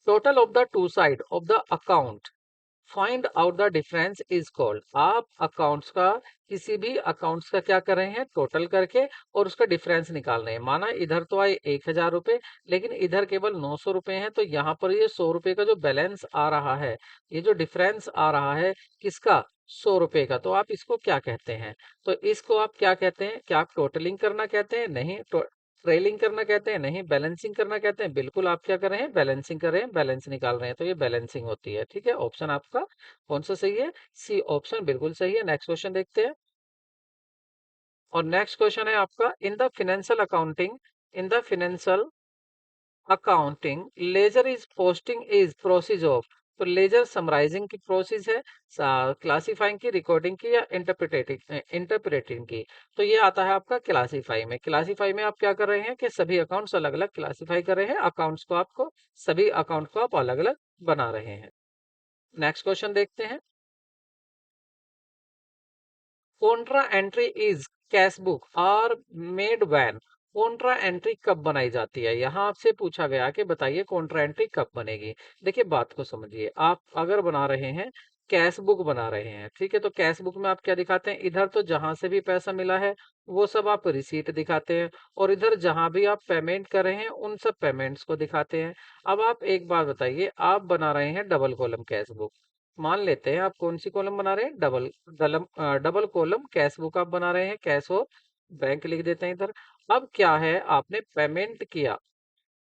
Total of the two side of the account, find out the difference is called. आप अकाउंट्स का, किसी भी अकाउंट्स का क्या कर रहे हैं? टोटल करके और उसका डिफरेंस निकाल रहे हैं। माना इधर तो आए 1000 रुपए, लेकिन इधर केवल 900 रुपए हैं, तो यहाँ पर ये 100 रुपए का जो बैलेंस आ रहा है, ये जो डिफरेंस आ रहा है किसका? 100 रुपए का। तो आप इसको क्या कहते हैं? तो इसको आप क्या कहते हैं? क्या आप टोटलिंग करना कहते हैं? नहीं। ट्रेलिंग करना कहते हैं? नहीं। बैलेंसिंग करना कहते हैं? बिल्कुल। आप क्या कर रहे हैं? बैलेंसिंग कर रहे हैं, बैलेंस निकाल रहे हैं। तो ये बैलेंसिंग होती है। ठीक है, ऑप्शन आपका कौन सा सही है? सी ऑप्शन बिल्कुल सही है। नेक्स्ट क्वेश्चन देखते हैं। और नेक्स्ट क्वेश्चन है आपका, in the financial accounting, in the financial accounting ledger is posting is process of. तो लेजर समराइजिंग की प्रोसेस है, क्लासिफाइंग की, रिकॉर्डिंग की, या इंटरप्रेटिंग की। तो ये आता है आपका क्लासिफाई में। क्लासिफाई में आप क्या कर रहे हैं कि सभी अकाउंट्स अलग अलग क्लासिफाई कर रहे हैं, अकाउंट्स को आपको, सभी अकाउंट को आप अलग अलग बना रहे हैं। नेक्स्ट क्वेश्चन देखते हैं। Contra entry is cash book are made when. Contra entry कब बनाई जाती है? यहाँ आपसे पूछा गया कि बताइए कॉन्ट्रा एंट्री कब बनेगी। देखिए बात को समझिए, आप अगर बना रहे हैं, कैश बुक बना रहे हैं, ठीक है, तो कैश बुक में आप क्या दिखाते हैं? इधर तो जहां से भी पैसा मिला है वो सब आप रिसीट दिखाते हैं, और इधर जहां भी आप पेमेंट कर रहे हैं उन सब पेमेंट्स को दिखाते हैं। अब आप एक बात बताइए, आप बना रहे हैं डबल कॉलम कैश बुक। मान लेते हैं आप कौन सी कॉलम बना रहे हैं? डबल कॉलम कैश बुक आप बना रहे हैं, कैश और बैंक लिख देते हैं इधर। अब क्या है, आपने पेमेंट किया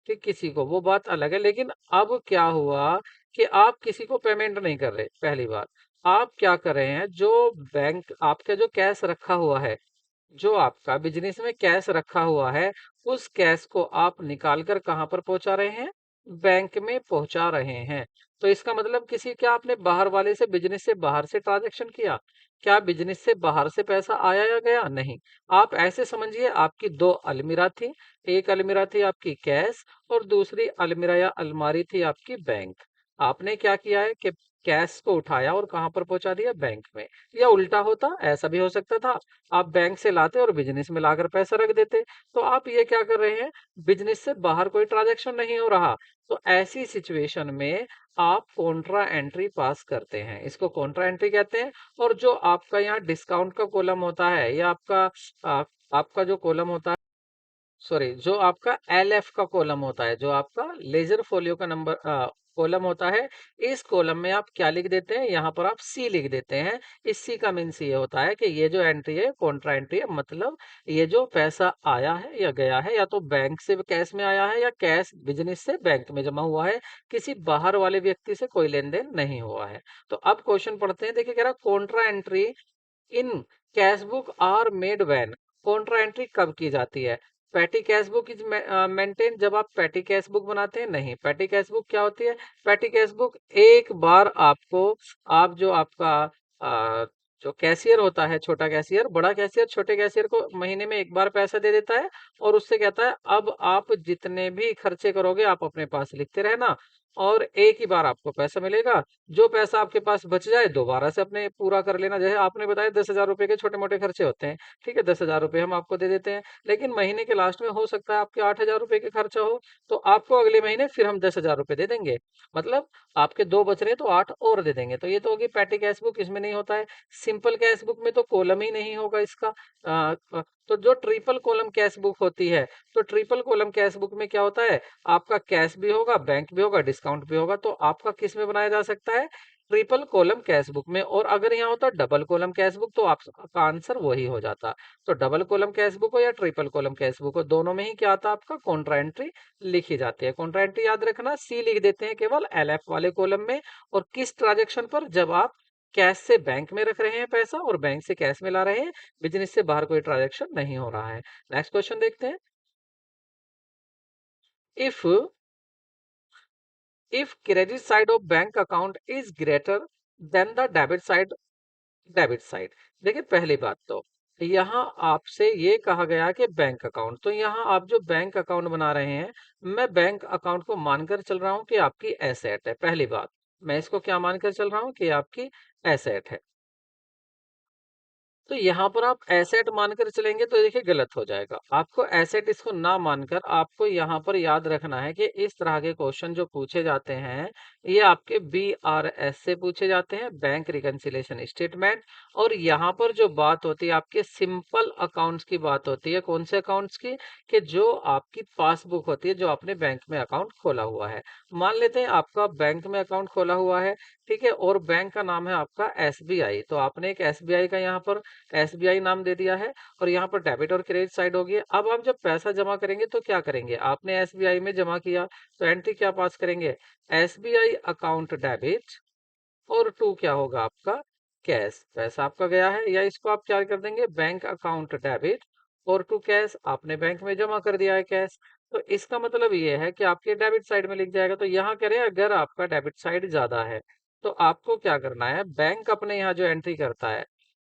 ठीक किसी को, वो बात अलग है, लेकिन अब क्या हुआ कि आप किसी को पेमेंट नहीं कर रहे। पहली बात, आप क्या कर रहे हैं? जो बैंक आपका जो कैश रखा हुआ है, जो आपका बिजनेस में कैश रखा हुआ है, उस कैश को आप निकाल कर कहां पर पहुंचा रहे हैं? बैंक में पहुंचा रहे हैं। तो इसका मतलब किसी, क्या आपने बाहर वाले से, बिजनेस से बाहर से ट्रांजैक्शन किया? क्या बिजनेस से बाहर से पैसा आया या गया? नहीं। आप ऐसे समझिए, आपकी दो अलमीरा थी, एक अलमीरा थी आपकी कैश, और दूसरी अलमीरा या अलमारी थी आपकी बैंक। आपने क्या किया है कि कैश को उठाया और कहां पर पहुंचा दिया? बैंक में। या उल्टा होता, ऐसा भी हो सकता था, आप बैंक से लाते और बिजनेस में लाकर पैसा रख देते। तो आप ये क्या कर रहे हैं? बिजनेस से बाहर कोई ट्रांजैक्शन नहीं हो रहा। तो ऐसी सिचुएशन में आप कॉन्ट्रा एंट्री पास करते हैं, इसको कॉन्ट्रा एंट्री कहते हैं। और जो आपका यहाँ डिस्काउंट का कॉलम होता है, या आपका आपका जो कॉलम होता है, सॉरी, जो आपका एलएफ का कॉलम होता है, जो आपका लेजर फोलियो का नंबर कॉलम होता है, इस कॉलम में आप क्या लिख देते हैं? यहाँ पर आप सी लिख देते हैं। इस सी का मीन्स ये होता है कि ये जो एंट्री है कॉन्ट्रा एंट्री है, मतलब ये जो पैसा आया है या गया है, या तो बैंक से कैश में आया है, या कैश बिजनेस से बैंक में जमा हुआ है, किसी बाहर वाले व्यक्ति से कोई लेन देन नहीं हुआ है। तो अब क्वेश्चन पढ़ते हैं। देखिए कह रहा contra entry in cash book are made when. Contra entry कब की जाती है? Petty cash book is maintain, जब आप पैटी कैश बुक बनाते हैं? नहीं। पैटी कैश बुक क्या होती है? पैटी कैश बुक एक बार आपको, आप जो आपका जो कैशियर होता है, छोटा कैशियर, बड़ा कैशियर छोटे कैशियर को महीने में एक बार पैसा दे देता है और उससे कहता है अब आप जितने भी खर्चे करोगे आप अपने पास लिखते रहना और एक ही बार आपको पैसा मिलेगा। जो पैसा आपके पास बच जाए दोबारा से अपने पूरा कर लेना। जैसे आपने बताया 10,000 रुपए के छोटे मोटे खर्चे होते हैं, ठीक है, 10,000 रुपए हम आपको दे देते हैं, लेकिन महीने के लास्ट में हो सकता है आपके 8,000 रुपए के खर्चा हो, तो आपको अगले महीने फिर हम 10,000 रुपए दे देंगे। मतलब आपके दो बच रहे हैं तो 8 और दे देंगे। तो ये तो होगी पैटी कैश बुक, इसमें नहीं होता है। सिंपल कैश बुक में तो कॉलम ही नहीं होगा इसका। तो जो ट्रिपल कॉलम कैश बुक होती है, तो ट्रिपल कॉलम कैश बुक में क्या होता है, आपका कैश भी होगा, बैंक भी होगा, डिस्काउंट भी होगा। तो आपका किस में बनाया जा सकता है, ट्रिपल कॉलम कैश बुक में। और अगर यहाँ होता डबल कॉलम कैश बुक तो आपका आंसर वही हो जाता। तो डबल कॉलम कैश बुक हो या ट्रिपल कॉलम कैश बुक हो, दोनों में ही क्या आता है, आपका कॉन्ट्रा एंट्री लिखी जाती है। कॉन्ट्रा एंट्री याद रखना, सी लिख देते हैं केवल एलएफ वाले कॉलम में। और किस ट्रांजेक्शन पर, जब आप कैश से बैंक में रख रहे हैं पैसा और बैंक से कैश में ला रहे हैं, बिजनेस से बाहर कोई ट्रांजैक्शन नहीं हो रहा है। नेक्स्ट क्वेश्चन देखते हैं। If if credit side of bank account is greater than the debit side. देखिए पहली बात तो यहाँ आपसे ये कहा गया कि बैंक अकाउंट, तो यहाँ आप जो बैंक अकाउंट बना रहे हैं, मैं बैंक अकाउंट को मानकर चल रहा हूँ कि आपकी एसेट है। पहली बात, मैं इसको क्या मानकर चल रहा हूँ कि आपकी एसेट है। तो यहाँ पर आप एसेट मानकर चलेंगे तो देखिए गलत हो जाएगा। आपको एसेट इसको ना मानकर आपको यहाँ पर याद रखना है कि इस तरह के क्वेश्चन जो पूछे जाते हैं, ये आपके बीआरएस से पूछे जाते हैं, बैंक रिकंसिलिएशन स्टेटमेंट। और यहाँ पर जो बात होती है आपके सिंपल अकाउंट्स की बात होती है। कौन से अकाउंट्स की, कि जो आपकी पासबुक होती है, जो आपने बैंक में अकाउंट खोला हुआ है। मान लेते हैं आपका बैंक में अकाउंट खोला हुआ है, ठीक है, और बैंक का नाम है आपका एसबीआई। तो आपने एक एसबीआई का यहाँ पर एसबीआई नाम दे दिया है और यहाँ पर डेबिट और क्रेडिट साइड होगी। अब आप जब पैसा जमा करेंगे तो क्या करेंगे, आपने एसबीआई में जमा किया तो एंट्री क्या पास करेंगे, एसबीआई अकाउंट डेबिट, और टू क्या होगा आपका, कैश। पैसा आपका गया है, या इसको आप क्या कर देंगे, बैंक अकाउंट डेबिट और टू कैश, आपने बैंक में जमा कर दिया है कैश। तो इसका मतलब ये है कि आपके डेबिट साइड में लिख जाएगा। तो यहाँ करें, अगर आपका डेबिट साइड ज्यादा है तो आपको क्या करना है, बैंक अपने यहाँ जो एंट्री करता है,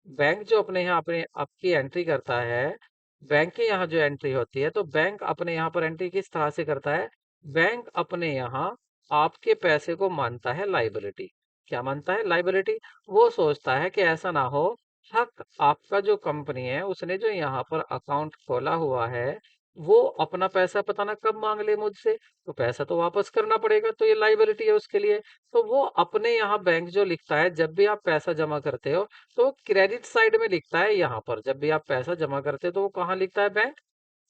बैंक जो अपने यहाँ अपने आपकी एंट्री करता है, बैंक के यहाँ जो एंट्री होती है, तो बैंक अपने यहाँ पर एंट्री किस तरह से करता है, बैंक अपने यहाँ आपके पैसे को मानता है लाइबिलिटी। क्या मानता है, लाइबिलिटी। वो सोचता है कि ऐसा ना हो, हक आपका जो कंपनी है उसने जो यहाँ पर अकाउंट खोला हुआ है, वो अपना पैसा पता ना कब मांग ले मुझसे, तो पैसा तो वापस करना पड़ेगा, तो ये लाइबिलिटी है उसके लिए। तो वो अपने यहाँ बैंक जो लिखता है, जब भी आप पैसा जमा करते हो तो क्रेडिट साइड में लिखता है। यहाँ पर जब भी आप पैसा जमा करते हो तो वो कहाँ लिखता है, बैंक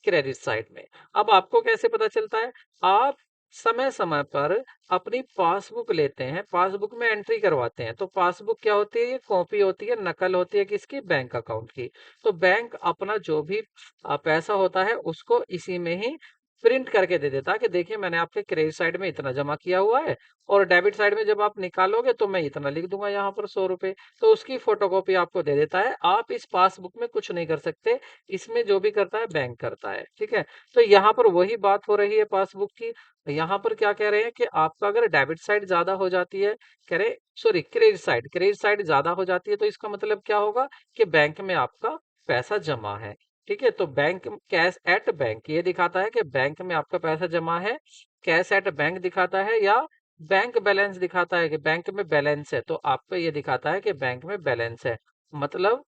क्रेडिट साइड में। अब आपको कैसे पता चलता है, आप समय समय पर अपनी पासबुक लेते हैं, पासबुक में एंट्री करवाते हैं। तो पासबुक क्या होती है, ये कॉपी होती है, नकल होती है किसकी, बैंक अकाउंट की। तो बैंक अपना जो भी पैसा होता है उसको इसी में ही प्रिंट करके दे देता है कि देखिए मैंने आपके क्रेडिट साइड में इतना जमा किया हुआ है, और डेबिट साइड में जब आप निकालोगे तो मैं इतना लिख दूंगा यहाँ पर 100 रुपए। तो उसकी फोटोकॉपी आपको दे देता है। आप इस पासबुक में कुछ नहीं कर सकते, इसमें जो भी करता है बैंक करता है, ठीक है। तो यहाँ पर वही बात हो रही है पासबुक की। यहाँ पर क्या कह रहे हैं कि आपका अगर डेबिट साइड ज्यादा हो जाती है, कह रहे सॉरी क्रेडिट साइड ज्यादा हो जाती है, तो इसका मतलब क्या होगा कि बैंक में आपका पैसा जमा है, ठीक है। तो बैंक कैश एट बैंक ये दिखाता है कि बैंक में आपका पैसा जमा है, कैश एट बैंक दिखाता है, या बैंक बैलेंस दिखाता है कि बैंक में बैलेंस है, तो आपको ये दिखाता है कि बैंक में बैलेंस है। मतलब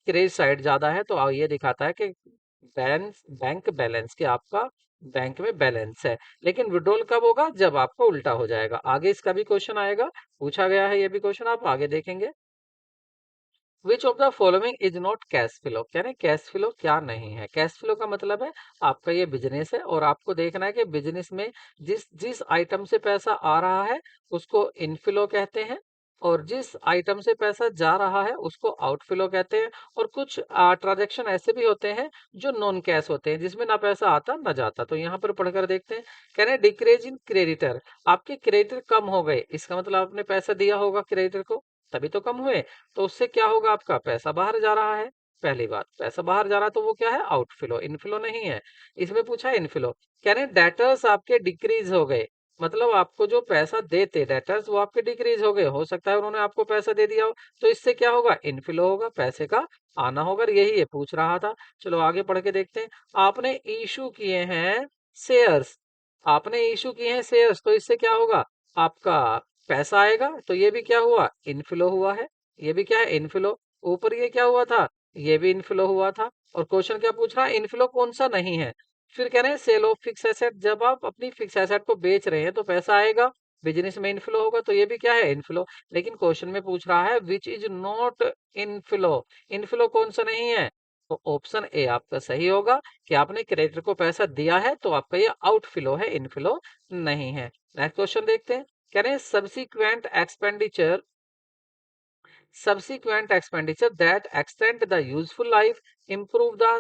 क्रेडिट साइड ज्यादा है तो ये दिखाता है कि बैलेंस, बैंक बैलेंस, कि आपका बैंक में बैलेंस है। लेकिन विड्रॉल कब होगा, जब आपका उल्टा हो जाएगा। आगे इसका भी क्वेश्चन आएगा, पूछा गया है ये भी क्वेश्चन, आप आगे देखेंगे। विच of the following is not cash flow, कह रहे कैश फ्लो क्या नहीं है। कैश फ्लो का मतलब है आपका ये बिजनेस है और आपको देखना है कि बिजनेस में जिस जिस आइटम से पैसा आ रहा है उसको इनफ्लो कहते हैं, और जिस आइटम से पैसा जा रहा है उसको आउटफ्लो कहते हैं। और कुछ ट्रांजेक्शन ऐसे भी होते हैं जो नॉन कैश होते हैं, जिसमें ना पैसा आता ना जाता। तो यहाँ पर पढ़कर देखते हैं। कह रहे हैं डिक्रीज इन क्रेडिटर, आपके क्रेडिटर कम हो गए, इसका मतलब आपने पैसा दिया होगा क्रेडिटर को, तभी तो कम हुए। तो उससे क्या होगा, आपका पैसा बाहर जा रहा है। पहली बात, पैसा बाहर जा रहा है तो वो क्या है, आउटफ्लो, इनफ्लो नहीं है। इसमें पूछा है इनफ्लो। कह रहे हैं डेटर्स आपके डिक्रीज हो गए, मतलब आपको जो पैसा देते डेटर्स वो आपके डिक्रीज हो गए, हो सकता है उन्होंने आपको पैसा दे दिया हो, तो इससे क्या होगा, इनफ्लो होगा, पैसे का आना होगा, यही ये पूछ रहा था। चलो आगे पढ़ के देखते हैं। आपने इशू किए हैं शेयर्स, आपने इशू किए हैं शेयर्स, तो इससे क्या होगा, आपका पैसा आएगा, तो ये भी क्या हुआ, इनफ्लो हुआ है, ये भी क्या है, इनफ्लो। ऊपर ये क्या हुआ था, ये भी इनफ्लो हुआ था। और क्वेश्चन क्या पूछ रहा है, इनफ्लो कौन सा नहीं है। फिर कह रहे हैं सेल ऑफ फिक्स एसेट, जब आप अपनी फिक्स एसेट को बेच रहे हैं तो पैसा आएगा, बिजनेस में इनफ्लो होगा, तो ये भी क्या है, इनफ्लो। लेकिन क्वेश्चन में पूछ रहा है which is not inflow, inflow कौन सा नहीं है, तो ऑप्शन ए आपका सही होगा कि आपने क्रेडिटर को पैसा दिया है तो आपका ये आउटफ्लो है, इनफ्लो नहीं है। नेक्स्ट क्वेश्चन देखते हैं। कह रहे हैं subsequent expenditure, subsequent expenditure that extend the useful life, improve the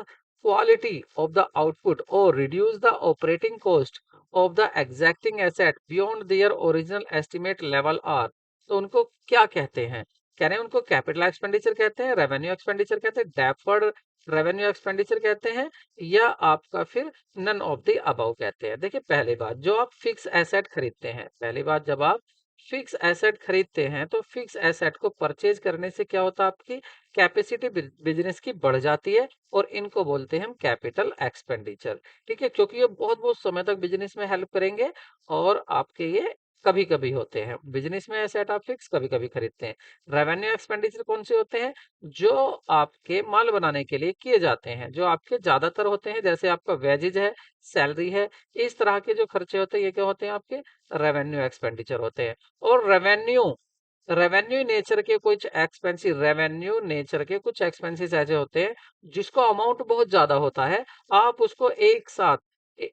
quality of the output, or reduce the operating cost of the exacting asset beyond their original estimate level are, तो उनको क्या कहते हैं, कह रहे हैं उनको कैपिटल एक्सपेंडिचर कहते हैं, रेवेन्यू एक्सपेंडिचर कहते हैं, डेफर्ड रेवेन्यू एक्सपेंडिचर कहते हैं, या आपका फिर नन ऑफ द अबव कहते हैं। देखिए पहली बात, जो आप फिक्स एसेट खरीदते हैं, पहली बात जब आप फिक्स एसेट खरीदते हैं तो फिक्स एसेट को परचेज करने से क्या होता है, आपकी कैपेसिटी बिजनेस की बढ़ जाती है, और इनको बोलते हैं हम कैपिटल एक्सपेंडिचर। ठीक है, क्योंकि ये बहुत बहुत समय तक बिजनेस में हेल्प करेंगे, और आपके ये कभी कभी होते हैं बिजनेस में एसेट आप फिक्स कभी कभी खरीदते हैं। रेवेन्यू एक्सपेंडिचर कौन से होते हैं, जो आपके माल बनाने के लिए किए जाते हैं, जो आपके ज्यादातर होते हैं, जैसे आपका वेजेज है, सैलरी है, इस तरह के जो खर्चे होते हैं ये क्या होते हैं, आपके रेवेन्यू एक्सपेंडिचर होते हैं। और रेवेन्यू रेवेन्यू नेचर के कुछ एक्सपेंसिव, रेवेन्यू नेचर के कुछ एक्सपेंसेस ऐसे होते हैं जिसको अमाउंट बहुत ज्यादा होता है, आप उसको एक साथ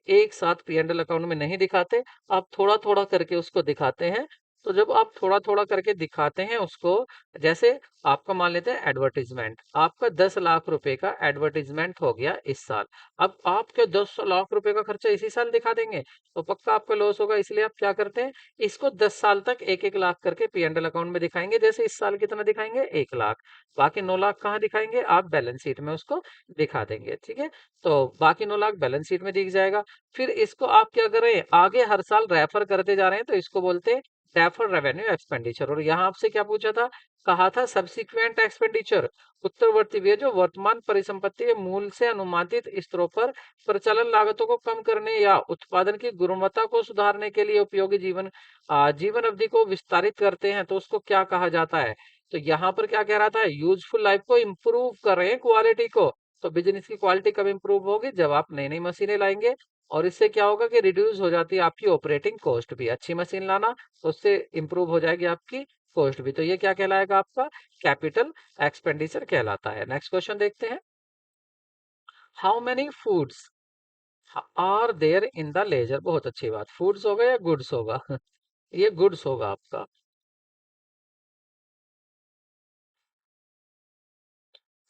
एक साथ पी&एल अकाउंट में नहीं दिखाते, आप थोड़ा थोड़ा करके उसको दिखाते हैं। तो जब आप थोड़ा थोड़ा करके दिखाते हैं उसको, जैसे आपका मान लेते हैं एडवर्टीजमेंट, आपका 10 लाख रुपए का एडवर्टीजमेंट हो गया इस साल, अब आप क्या 10 लाख रुपए का खर्चा इसी साल दिखा देंगे, तो पक्का आपका लॉस होगा। इसलिए आप क्या करते हैं, इसको 10 साल तक 1-1 लाख करके पी&एल अकाउंट में दिखाएंगे, जैसे इस साल कितना दिखाएंगे, 1 लाख, बाकी 9 लाख कहाँ दिखाएंगे, आप बैलेंस शीट में उसको दिखा देंगे। ठीक है, तो बाकी 9 लाख बैलेंस शीट में दिख जाएगा। फिर इसको आप क्या करें, आगे हर साल रेफर करते जा रहे हैं, तो इसको बोलते हैं डेफर्ड रेवेन्यू एक्सपेंडिचर। और यहाँ आपसे क्या पूछा था, कहा था सब्सिक्वेंट एक्सपेंडिचर, उत्तरवर्ती व्यय जो वर्तमान परिसंपत्ति के मूल से अनुमानित स्तरों पर प्रचालन लागतों को कम करने या उत्पादन की गुणवत्ता को सुधारने के लिए उपयोगी जीवन अवधि को विस्तारित करते हैं, तो उसको क्या कहा जाता है। तो यहाँ पर क्या कह रहा था, यूजफुल लाइफ को इम्प्रूव कर रहे हैं, क्वालिटी को। तो बिजनेस की क्वालिटी कब इंप्रूव होगी, जब आप नई नई मशीनें लाएंगे, और इससे क्या होगा कि रिड्यूस हो जाती है आपकी ऑपरेटिंग कॉस्ट भी, अच्छी मशीन लाना तो उससे इंप्रूव हो जाएगी आपकी कॉस्ट भी। तो ये क्या कहलाएगा, आपका कैपिटल एक्सपेंडिचर कहलाता है। नेक्स्ट क्वेश्चन देखते हैं। How many foods are there in the ledger, बहुत अच्छी बात, फूड्स होगा या गुड्स होगा ये गुड्स होगा आपका।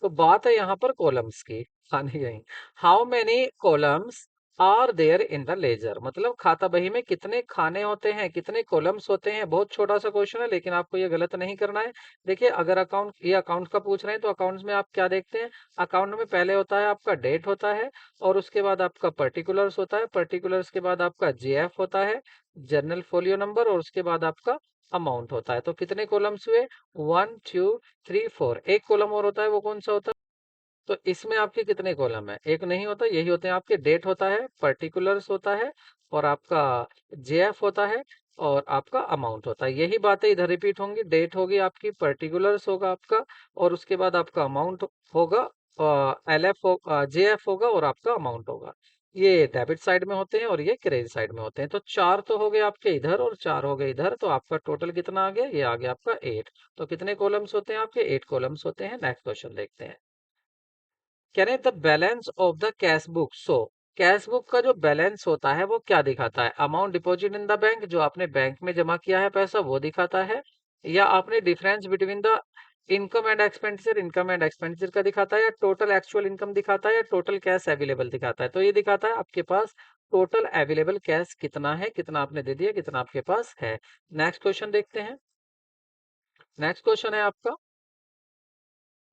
तो बात है यहाँ पर कॉलम्स की, हाँ नहीं यही, how many columns are there in the ledger, मतलब खाता बही में कितने खाने होते हैं, कितने कॉलम्स होते हैं। बहुत छोटा सा क्वेश्चन है, लेकिन आपको ये गलत नहीं करना है। देखिए अगर अकाउंट का पूछ रहे हैं, तो अकाउंट्स में आप क्या देखते हैं, अकाउंट में पहले होता है आपका डेट होता है, और उसके बाद आपका पर्टिकुलर्स होता है, पर्टिकुलर्स के बाद आपका जेएफ होता है, जर्नल फोलियो नंबर, और उसके बाद आपका अमाउंट होता है। तो कितने कॉलम्स हुए, 1 2 3 4, एक कॉलम और होता है, वो कौन सा होता है, तो इसमें आपके कितने कॉलम है, एक नहीं होता, यही होते हैं आपके, डेट होता है, पर्टिकुलर्स होता है, और आपका जेएफ होता है, और आपका अमाउंट होता है। यही बातें इधर रिपीट होंगी, डेट होगी आपकी, पर्टिकुलर्स होगा आपका, और उसके बाद आपका अमाउंट होगा, एलएफ हो, जेएफ होगा, और आपका अमाउंट होगा। ये डेबिट साइड में होते हैं और ये क्रेडिट साइड में होते हैं। तो 4 तो हो गए आपके इधर, और 4 हो गए इधर, तो आपका टोटल कितना आ गया, ये आ गया आपका 8। तो कितने कॉलम्स होते हैं आपके, 8 कॉलम्स होते हैं। नेक्स्ट क्वेश्चन देखते हैं। कह रहे हैं the balance of the cash book, so cash book का जो बैलेंस होता है वो क्या दिखाता है, amount deposit in the bank, जो आपने बैंक में जमा किया है पैसा वो दिखाता है, या आपने difference between the income and expenditure का दिखाता है, या टोटल एक्चुअल इनकम दिखाता है, या टोटल कैश अवेलेबल दिखाता है। तो ये दिखाता है आपके पास टोटल अवेलेबल कैश कितना है, कितना आपने दे दिया, कितना आपके पास है। नेक्स्ट क्वेश्चन देखते हैं। नेक्स्ट क्वेश्चन है आपका,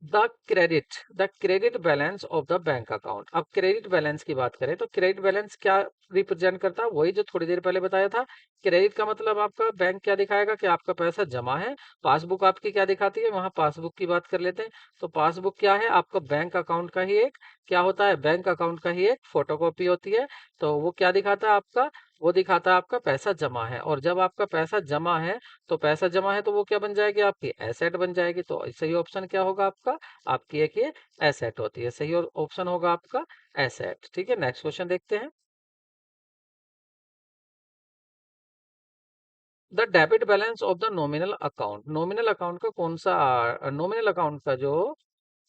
the credit balance of the bank account. अब क्रेडिट बैलेंस की बात करें तो क्रेडिट बैलेंस क्या रिप्रेजेंट करता है, वही जो थोड़ी देर पहले बताया था। क्रेडिट का मतलब आपका बैंक क्या दिखाएगा कि आपका पैसा जमा है। पासबुक आपकी क्या दिखाती है, वहां पासबुक की बात कर लेते हैं। तो पासबुक क्या है, आपका बैंक अकाउंट का ही एक क्या होता है, बैंक अकाउंट का ही एक फोटोकॉपी होती है। तो वो क्या दिखाता है आपका, वो दिखाता है आपका पैसा जमा है। और जब आपका पैसा जमा है, तो पैसा जमा है तो वो क्या बन जाएगी, आपकी एसेट बन जाएगी। तो सही ऑप्शन क्या होगा आपका, आपकी एक ये एसेट होती है। सही ऑप्शन होगा आपका एसेट। ठीक है, नेक्स्ट क्वेश्चन देखते हैं। The debit balance of the nominal account. Nominal account का कौन सा, नॉमिनल अकाउंट का जो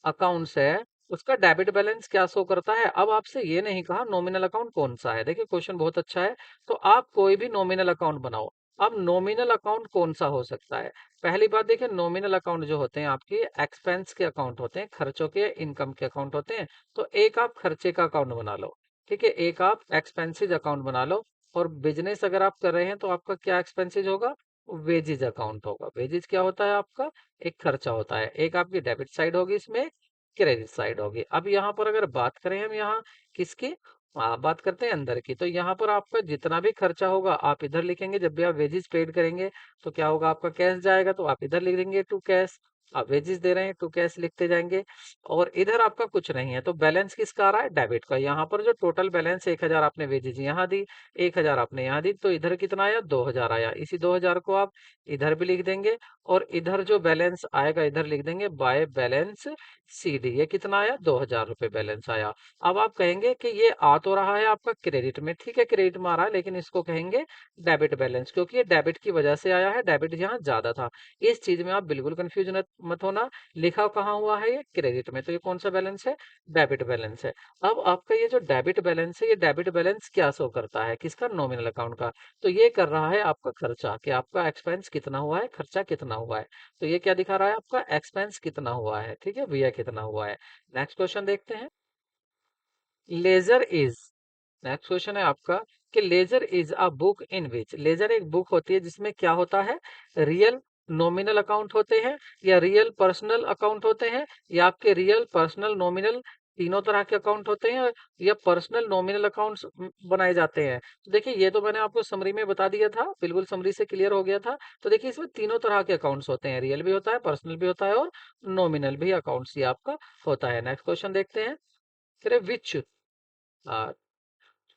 अकाउंट्स है उसका डेबिट बैलेंस क्या शो करता है। अब आपसे ये नहीं कहा नॉमिनल अकाउंट कौन सा है। देखिए क्वेश्चन बहुत अच्छा है। तो आप कोई भी नॉमिनल अकाउंट बनाओ। अब नॉमिनल अकाउंट कौन सा हो सकता है। पहली बात देखिए, नॉमिनल अकाउंट जो होते हैं आपके एक्सपेंस के अकाउंट होते हैं, खर्चों के, इनकम के अकाउंट होते हैं। तो एक आप खर्चे का अकाउंट बना लो, ठीक है, एक आप एक्सपेंसिज अकाउंट बना लो। और बिजनेस अगर आप कर रहे हैं तो आपका क्या एक्सपेंसिज होगा, वेजेज अकाउंट होगा। वेजेज क्या होता है आपका, एक खर्चा होता है। एक आपकी डेबिट साइड होगी, इसमें क्रेडिट साइड होगी। अब यहाँ पर अगर बात करें हम यहाँ किसकी, बात करते हैं अंदर की। तो यहाँ पर आपका जितना भी खर्चा होगा आप इधर लिखेंगे। जब भी आप वेजेस पेड करेंगे तो क्या होगा, आपका कैश जाएगा, तो आप इधर लिख देंगे टू कैश। आप वेजेस दे रहे हैं, टू कैश लिखते जाएंगे। और इधर आपका कुछ नहीं है, तो बैलेंस किसका आ रहा है, डेबिट का। यहाँ पर जो टोटल बैलेंस 1000 आपने वेजेस यहाँ दी, 1000 आपने यहाँ दी, तो इधर कितना आया, 2000 आया। इसी 2000 को आप इधर भी लिख देंगे। और इधर जो बैलेंस आएगा इधर लिख देंगे बाय बैलेंस सीडी। ये कितना आया, 2000 रुपये बैलेंस आया। अब आप कहेंगे कि ये आ तो रहा है आपका क्रेडिट में, ठीक है क्रेडिट में आ रहा है, लेकिन इसको कहेंगे डेबिट बैलेंस, क्योंकि ये डेबिट की वजह से आया है, डेबिट यहाँ ज्यादा था। इस चीज में आप बिल्कुल कंफ्यूज मत होना। लिखा कहाँ हुआ है, ये क्रेडिट में। तो ये कौन सा बैलेंस है, डेबिट बैलेंस है। अब आपका ये जो डेबिट बैलेंस है, ये डेबिट बैलेंस क्या शो करता है, किसका, नॉमिनल अकाउंट का। तो ये कर रहा है आपका खर्चा, कि आपका एक्सपेंस कितना हुआ है, खर्चा कितना हुआ है। तो ये क्या दिखा रहा है, आपका एक्सपेंस कितना हुआ है, ठीक है, व्यय कितना हुआ है। नेक्स्ट क्वेश्चन देखते हैं। लेजर इज, नेक्स्ट क्वेश्चन है आपका कि ledger is a book in which. लेजर एक बुक होती है जिसमें क्या होता है, रियल नॉमिनल अकाउंट होते हैं, या रियल पर्सनल अकाउंट होते हैं, या आपके रियल पर्सनल नॉमिनल तीनों तरह के अकाउंट होते हैं, या पर्सनल नॉमिनल अकाउंट्स बनाए जाते हैं। तो देखिए ये तो मैंने आपको समरी में बता दिया था, बिल्कुल समरी से क्लियर हो गया था। तो देखिए इसमें तीनों तरह के अकाउंट्स होते हैं, रियल भी होता है, पर्सनल भी होता है, और नॉमिनल भी अकाउंट्स ही आपका होता है। नेक्स्ट क्वेश्चन देखते हैं। Which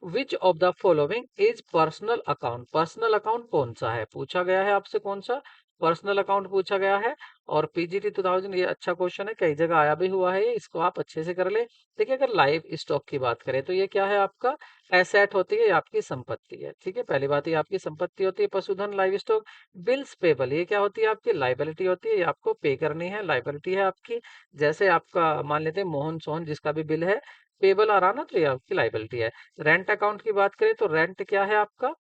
which of the following is personal account. Personal account कौन सा है, पूछा गया है आपसे, कौन सा पर्सनल अकाउंट पूछा गया है। और पीजीटी 2000, ये अच्छा क्वेश्चन है, कई जगह आया भी हुआ है ये, इसको आप अच्छे से कर ले। देखिए अगर लाइव स्टॉक की बात करें तो ये क्या है, आपका एसेट होती है, ये आपकी संपत्ति है। ठीक है, पहली बात ये आपकी संपत्ति होती है, पशुधन लाइव स्टॉक। बिल्स पेबल, ये क्या होती है, आपकी लाइबिलिटी होती है, ये आपको पे करनी है, लाइबिलिटी है आपकी। जैसे आपका मान लेते हैं मोहन सोहन, जिसका भी बिल है पेबल आ रहा ना, तो ये आपकी लाइबिलिटी है। रेंट अकाउंट की बात करें तो रेंट क्या है आपका,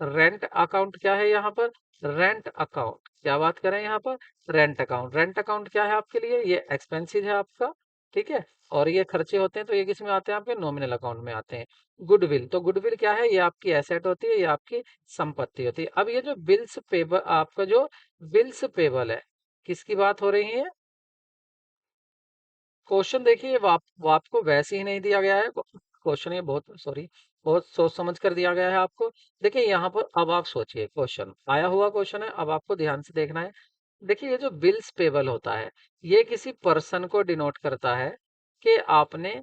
रेंट अकाउंट क्या है यहाँ पर, रेंट अकाउंट, क्या बात करें यहाँ पर, रेंट अकाउंट। रेंट अकाउंट क्या है आपके लिए, ये एक्सपेंसिव है आपका, ठीक है। और ये खर्चे होते हैं, तो ये किस में आते हैं, आपके नॉमिनल अकाउंट में आते हैं। गुडविल, तो गुडविल क्या है, ये आपकी एसेट होती है, ये आपकी संपत्ति होती है। अब ये जो बिल्स पेबल, आपका जो बिल्स पेबल है, किसकी बात हो रही है। क्वेश्चन देखिए वो आपको वैसे ही नहीं दिया गया है। क्वेश्चन ये बहुत, सॉरी, बहुत सोच समझ कर दिया गया है आपको। देखिए यहाँ पर अब आप सोचिए, क्वेश्चन आया हुआ क्वेश्चन है, अब आपको ध्यान से देखना है। देखिए ये जो बिल्स पेबल होता है, ये किसी पर्सन को डिनोट करता है कि आपने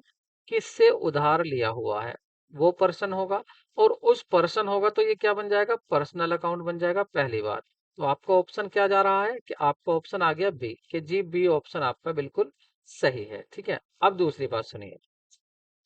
किससे उधार लिया हुआ है, वो पर्सन होगा। और उस पर्सन होगा तो ये क्या बन जाएगा, पर्सनल अकाउंट बन जाएगा, पहली बात। तो आपका ऑप्शन क्या जा रहा है, कि आपका ऑप्शन आ गया बी, कि जी बी ऑप्शन आपका बिल्कुल सही है। ठीक है, अब दूसरी बात सुनिए।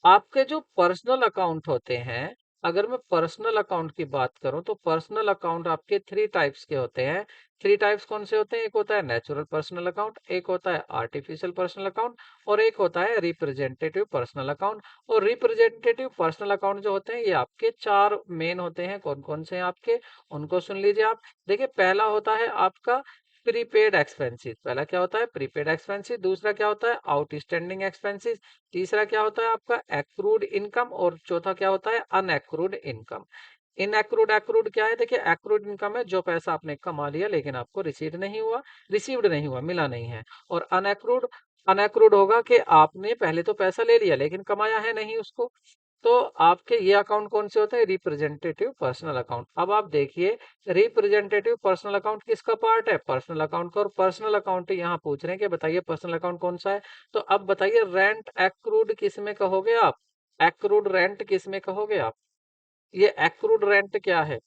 आपके जो पर्सनल अकाउंट होते हैं, अगर मैं पर्सनल अकाउंट की बात करूं तो पर्सनल अकाउंट आपके थ्री टाइप्स के होते हैं। थ्री टाइप्स कौन से होते हैं, एक होता है नेचुरल पर्सनल अकाउंट, एक होता है आर्टिफिशियल पर्सनल अकाउंट, और एक होता है रिप्रेजेंटेटिव पर्सनल अकाउंट। और रिप्रेजेंटेटिव पर्सनल अकाउंट जो होते हैं, ये आपके चार मेन होते हैं। कौन कौन से हैं आपके, उनको सुन लीजिए आप। देखिए पहला होता है आपका प्रीपेड एक्सपेंसेस, पहला क्या होता है, प्रीपेड एक्सपेंसेस। दूसरा क्या होता है, आउटस्टैंडिंग एक्सपेंसेस। तीसरा क्या होता है आपका, एक्रूड इनकम। और चौथा क्या होता है, अनएक्रूड इनकम। इन एक्रूड, एक्रूड क्या है, देखिए एक्रूड इनकम है जो पैसा आपने कमा लिया लेकिन आपको रिसीव नहीं हुआ, मिला नहीं है। और अनएक्रूड अनएक्रूड होगा कि आपने पहले तो पैसा ले लिया लेकिन कमाया है नहीं उसको। तो आपके ये अकाउंट कौन से होते हैं? Representative personal account. अब आप देखिए, रिप्रेजेंटेटिव पर्सनल अकाउंट किसका पार्ट है? पर्सनल अकाउंट का। और पर्सनल अकाउंट यहाँ पूछ रहे हैं कि बताइए पर्सनल अकाउंट कौन सा है। तो अब बताइए रेंट एक्रूड किस में कहोगे आप? एक्रूड रेंट किस में कहोगे आप? ये एक्रूड रेंट क्या है?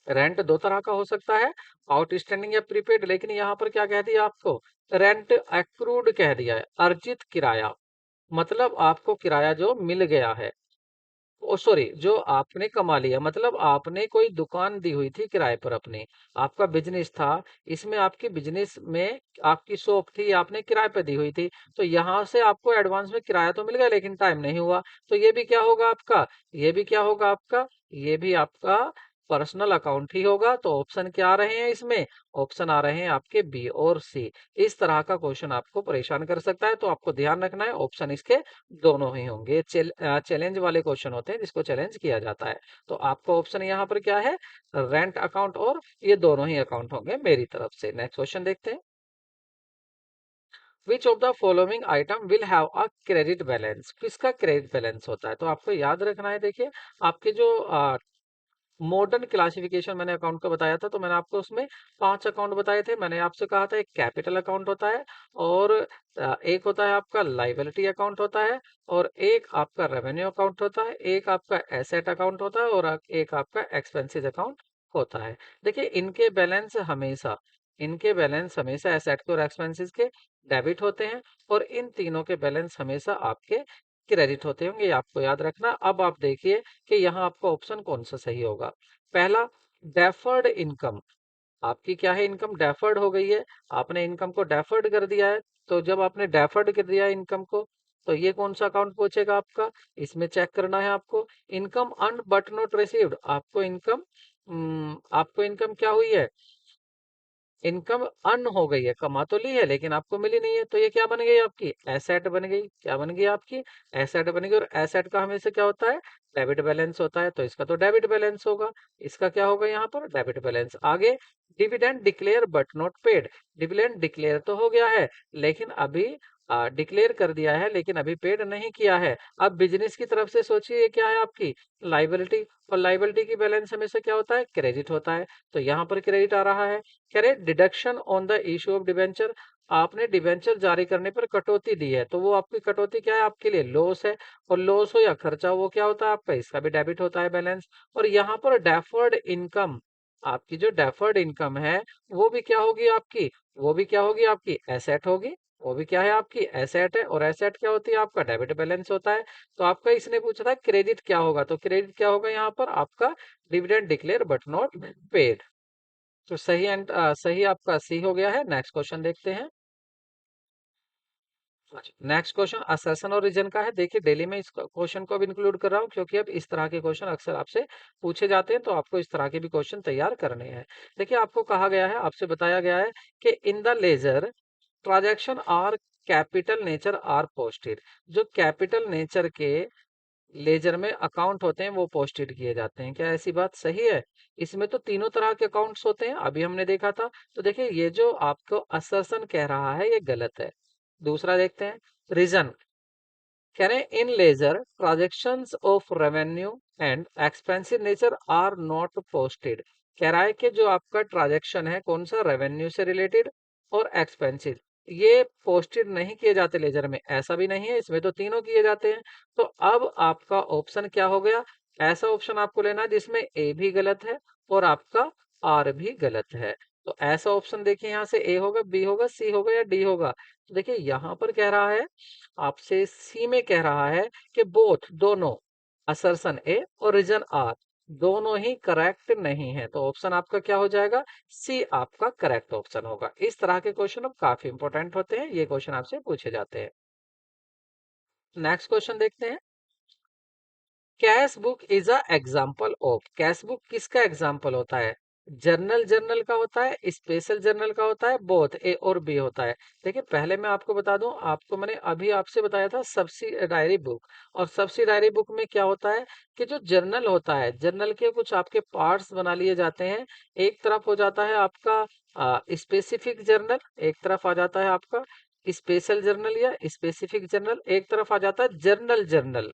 रेंट दो तरह का हो सकता है, आउटस्टैंडिंग या प्रीपेड। लेकिन यहाँ पर क्या कह दिया आपको? रेंट एक्रूड कह दिया है, अर्जित किराया। मतलब आपको किराया जो मिल गया है, ओ सॉरी, जो आपने कमा लिया। मतलब आपने कोई दुकान दी हुई थी किराए पर अपनी, आपका बिजनेस था, इसमें आपकी बिजनेस में आपकी शॉप थी, आपने किराए पे दी हुई थी। तो यहाँ से आपको एडवांस में किराया तो मिल गया लेकिन टाइम नहीं हुआ। तो ये भी क्या होगा आपका? ये भी क्या होगा आपका? ये भी आपका पर्सनल अकाउंट ही होगा। तो ऑप्शन क्या आ रहे हैं इसमें? ऑप्शन आ रहे हैं आपके बी और सी। इस तरह का क्वेश्चन आपको परेशान कर सकता है, तो आपको ध्यान रखना है ऑप्शन इसके दोनों ही होंगे। चैलेंज वाले क्वेश्चन होते हैं जिसको चैलेंज किया जाता है। तो आपका ऑप्शन यहाँ पर क्या है? रेंट अकाउंट, और ये दोनों ही अकाउंट होंगे मेरी तरफ से। नेक्स्ट क्वेश्चन देखते हैं। विच of the following item will have a credit balance? किसका क्रेडिट बैलेंस होता है? तो आपको याद रखना है। देखिए, आपके जो मॉडर्न क्लासिफिकेशन मैंने अकाउंट का बताया था, तो मैंने आपको उसमें 5 अकाउंट बताए थे। मैंने आपसे कहा था एक कैपिटल अकाउंट होता है, और एक होता है आपका लाइबिलिटी अकाउंट होता है, और एक आपका रेवेन्यू अकाउंट होता है, एक आपका एसेट अकाउंट होता है, और एक आपका एक्सपेंसेस अकाउंट होता है। देखिए, इनके बैलेंस हमेशा एसेट के और एक्सपेंसेस के डेबिट होते हैं, और इन तीनों के बैलेंस हमेशा आपके क्रेडिट होते होंगे, ये आपको याद रखना। अब आप देखिए कि यहाँ आपका ऑप्शन कौन सा सही होगा। पहला, डेफर्ड इनकम। आपकी क्या है? इनकम डेफर्ड हो गई है, आपने इनकम को डेफर्ड कर दिया है। तो जब आपने डेफर्ड कर दिया इनकम को, तो ये कौन सा अकाउंट पहुंचेगा आपका? इसमें चेक करना है आपको। Income earn but not received. आपको इनकम क्या हुई है? इनकम अर्न हो गई है, कमा तो ली है लेकिन आपको मिली नहीं है। तो ये क्या बन गई? आपकी एसेट बन गई। क्या बन गई? आपकी एसेट बन गई। और एसेट का हमेशा क्या होता है? डेबिट बैलेंस होता है। तो इसका तो डेबिट बैलेंस होगा। इसका क्या होगा यहाँ पर? Debit balance. आगे, dividend declare but not paid. Dividend declare तो हो गया है, लेकिन अभी डिक्लेयर कर दिया है लेकिन अभी पेड नहीं किया है। अब बिजनेस की तरफ से सोचिए, ये क्या है आपकी? लाइबिलिटी। और लाइबिलिटी की बैलेंस हमेशा क्या होता है? क्रेडिट होता है। तो यहाँ पर क्रेडिट आ रहा है। कह रहे deduction on the issue of debenture. आपने डिबेंचर जारी करने पर कटौती दी है, तो वो आपकी कटौती क्या है? आपके लिए लॉस है। और लॉस हो या खर्चा, वो क्या होता है आपका? इसका भी डेबिट होता है बैलेंस। और यहाँ पर डेफर्ड इनकम, आपकी जो डेफर्ड इनकम है, वो भी क्या होगी आपकी? वो भी क्या होगी आपकी? एसेट होगी। वो भी क्या है? आपकी एसेट है। और एसेट क्या होती है? आपका डेबिट बैलेंस होता है। तो आपका इसने पूछा था क्रेडिट क्या होगा, तो क्रेडिट क्या होगा यहाँ पर? आपका dividend declare but not paid. तो सही आपका सी हो गया है। नेक्स्ट क्वेश्चन देखते हैं। नेक्स्ट क्वेश्चन असर्शन और रीजन का है। देखिए, डेली में इस क्वेश्चन को अब इंक्लूड कर रहा हूँ, क्योंकि अब इस तरह के क्वेश्चन अक्सर आपसे पूछे जाते हैं, तो आपको इस तरह के भी क्वेश्चन तैयार करने हैं। देखिए, आपको कहा गया है, आपसे बताया गया है कि in the ledger transaction are capital nature are posted. जो कैपिटल नेचर के लेजर में अकाउंट होते हैं वो पोस्टेड किए जाते हैं। क्या ऐसी बात सही है? इसमें तो तीनों तरह के अकाउंट्स होते हैं, अभी हमने देखा था। तो देखिए, ये जो आपको असर्शन कह रहा है ये गलत है। दूसरा देखते हैं, रीजन। कह रहे हैं in ledger transactions of revenue and expensive nature are not posted. कह रहा है कि जो आपका ट्रांजेक्शन है कौन सा? रेवेन्यू से रिलेटेड और एक्सपेंसिव, ये पोस्टेड नहीं किए जाते लेजर में। ऐसा भी नहीं है, इसमें तो तीनों किए जाते हैं। तो अब आपका ऑप्शन क्या हो गया? ऐसा ऑप्शन आपको लेना है जिसमें ए भी गलत है और आपका आर भी गलत है। तो ऐसा ऑप्शन देखिए, यहाँ से ए होगा, बी होगा, सी होगा या डी होगा। तो देखिए, यहाँ पर कह रहा है आपसे, सी में कह रहा है कि बोथ, दोनों, असर्शन ए और रीजन आर, दोनों ही करेक्ट नहीं है। तो ऑप्शन आपका क्या हो जाएगा? सी आपका करेक्ट ऑप्शन होगा। इस तरह के क्वेश्चन अब काफी इंपॉर्टेंट होते हैं, ये क्वेश्चन आपसे पूछे जाते हैं। नेक्स्ट क्वेश्चन देखते हैं। Cash book is a example of. Cash book किसका एग्जाम्पल होता है? जर्नल का होता है, स्पेशल जर्नल का होता है, बोथ ए और बी होता है। देखिए, पहले मैं आपको बता दूं, आपको मैंने अभी आपसे बताया था सब्सिडायरी बुक। और सब्सिडायरी बुक में क्या होता है कि जो जर्नल होता है, जर्नल के कुछ आपके पार्ट्स बना लिए जाते हैं। एक तरफ हो जाता है आपका स्पेसिफिक जर्नल, एक तरफ आ जाता है आपका स्पेशल जर्नल या स्पेसिफिक जर्नल, एक तरफ आ जाता है जर्नल जर्नल,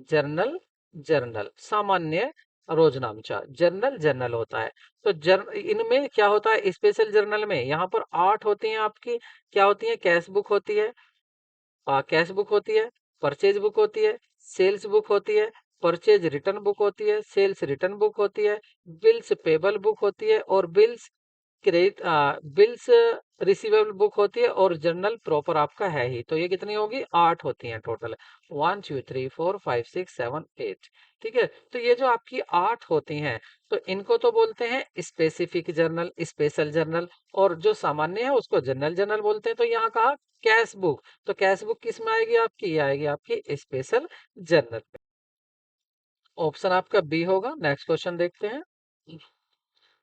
जर्नल जर्नल सामान्य रोजनामचा, जर्नल जर्नल होता है। तो इनमें क्या होता है स्पेशल जर्नल में, यहाँ पर 8 होती हैं आपकी, क्या होती है, कैश बुक होती है, कैश बुक होती है, परचेज बुक होती है, सेल्स बुक होती है, परचेज रिटर्न बुक होती है, सेल्स रिटर्न बुक होती है, बिल्स पेबल बुक होती है, और बिल्स रिसीवेबल बुक होती है, और जर्नल प्रॉपर आपका है ही। तो ये कितनी होगी, 8 होती हैं टोटल, 1 2 3 4 5 6 7 8। ठीक है, तो ये जो आपकी 8 होती हैं, तो इनको तो बोलते हैं स्पेसिफिक जर्नल, स्पेशल जर्नल, और जो सामान्य है उसको जनरल जर्नल बोलते हैं। तो यहाँ कहा कैश बुक, तो कैश बुक किस में आएगी आपकी, ये आएगी आपकी स्पेशल जर्नल में। ऑप्शन आपका बी होगा। नेक्स्ट क्वेश्चन देखते हैं।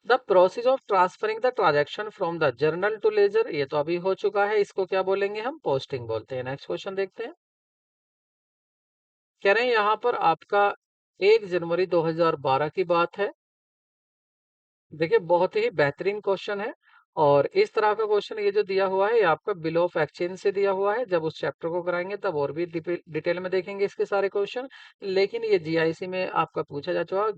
The process of transferring the transaction from the journal to ledger, ये तो अभी हो चुका है, इसको क्या बोलेंगे हम, पोस्टिंग बोलते हैं। नेक्स्ट क्वेश्चन देखते हैं। कह रहे हैं यहाँ पर आपका 1 जनवरी 2012 की बात है। देखिए बहुत ही बेहतरीन क्वेश्चन है, और इस तरह का क्वेश्चन ये जो दिया हुआ है, ये आपका बिल ऑफ एक्सचेंज से दिया हुआ है। जब उस चैप्टर को कराएंगे तब और भी डिटेल में देखेंगे इसके सारे क्वेश्चन। लेकिन ये जीआईसी में आपका पूछा जा चुका,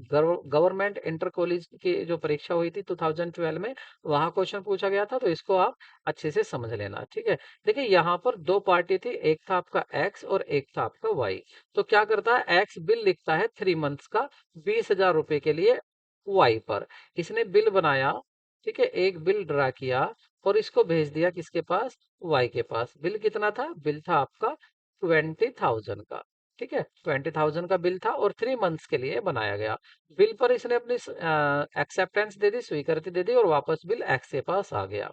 गवर्नमेंट इंटर कॉलेज की जो परीक्षा हुई थी 2012 में, वहां क्वेश्चन पूछा गया था। तो इसको आप अच्छे से समझ लेना, ठीक है। देखिए यहाँ पर दो पार्टी थी, एक था आपका एक्स और एक था आपका वाई। तो क्या करता है, एक्स बिल लिखता है 3 मंथ्स का 20,000 रुपए के लिए वाई पर। इसने बिल बनाया, ठीक है, एक बिल ड्रा किया और इसको भेज दिया किसके पास, वाई के पास। बिल कितना था, बिल था आपका 20,000 का, ठीक है, 20,000 का बिल था और 3 मंथ्स के लिए बनाया गया। बिल पर इसने अपनी एक्सेप्टेंस दे दी, स्वीकृति दे दी, और वापस बिल एक्स के पास आ गया।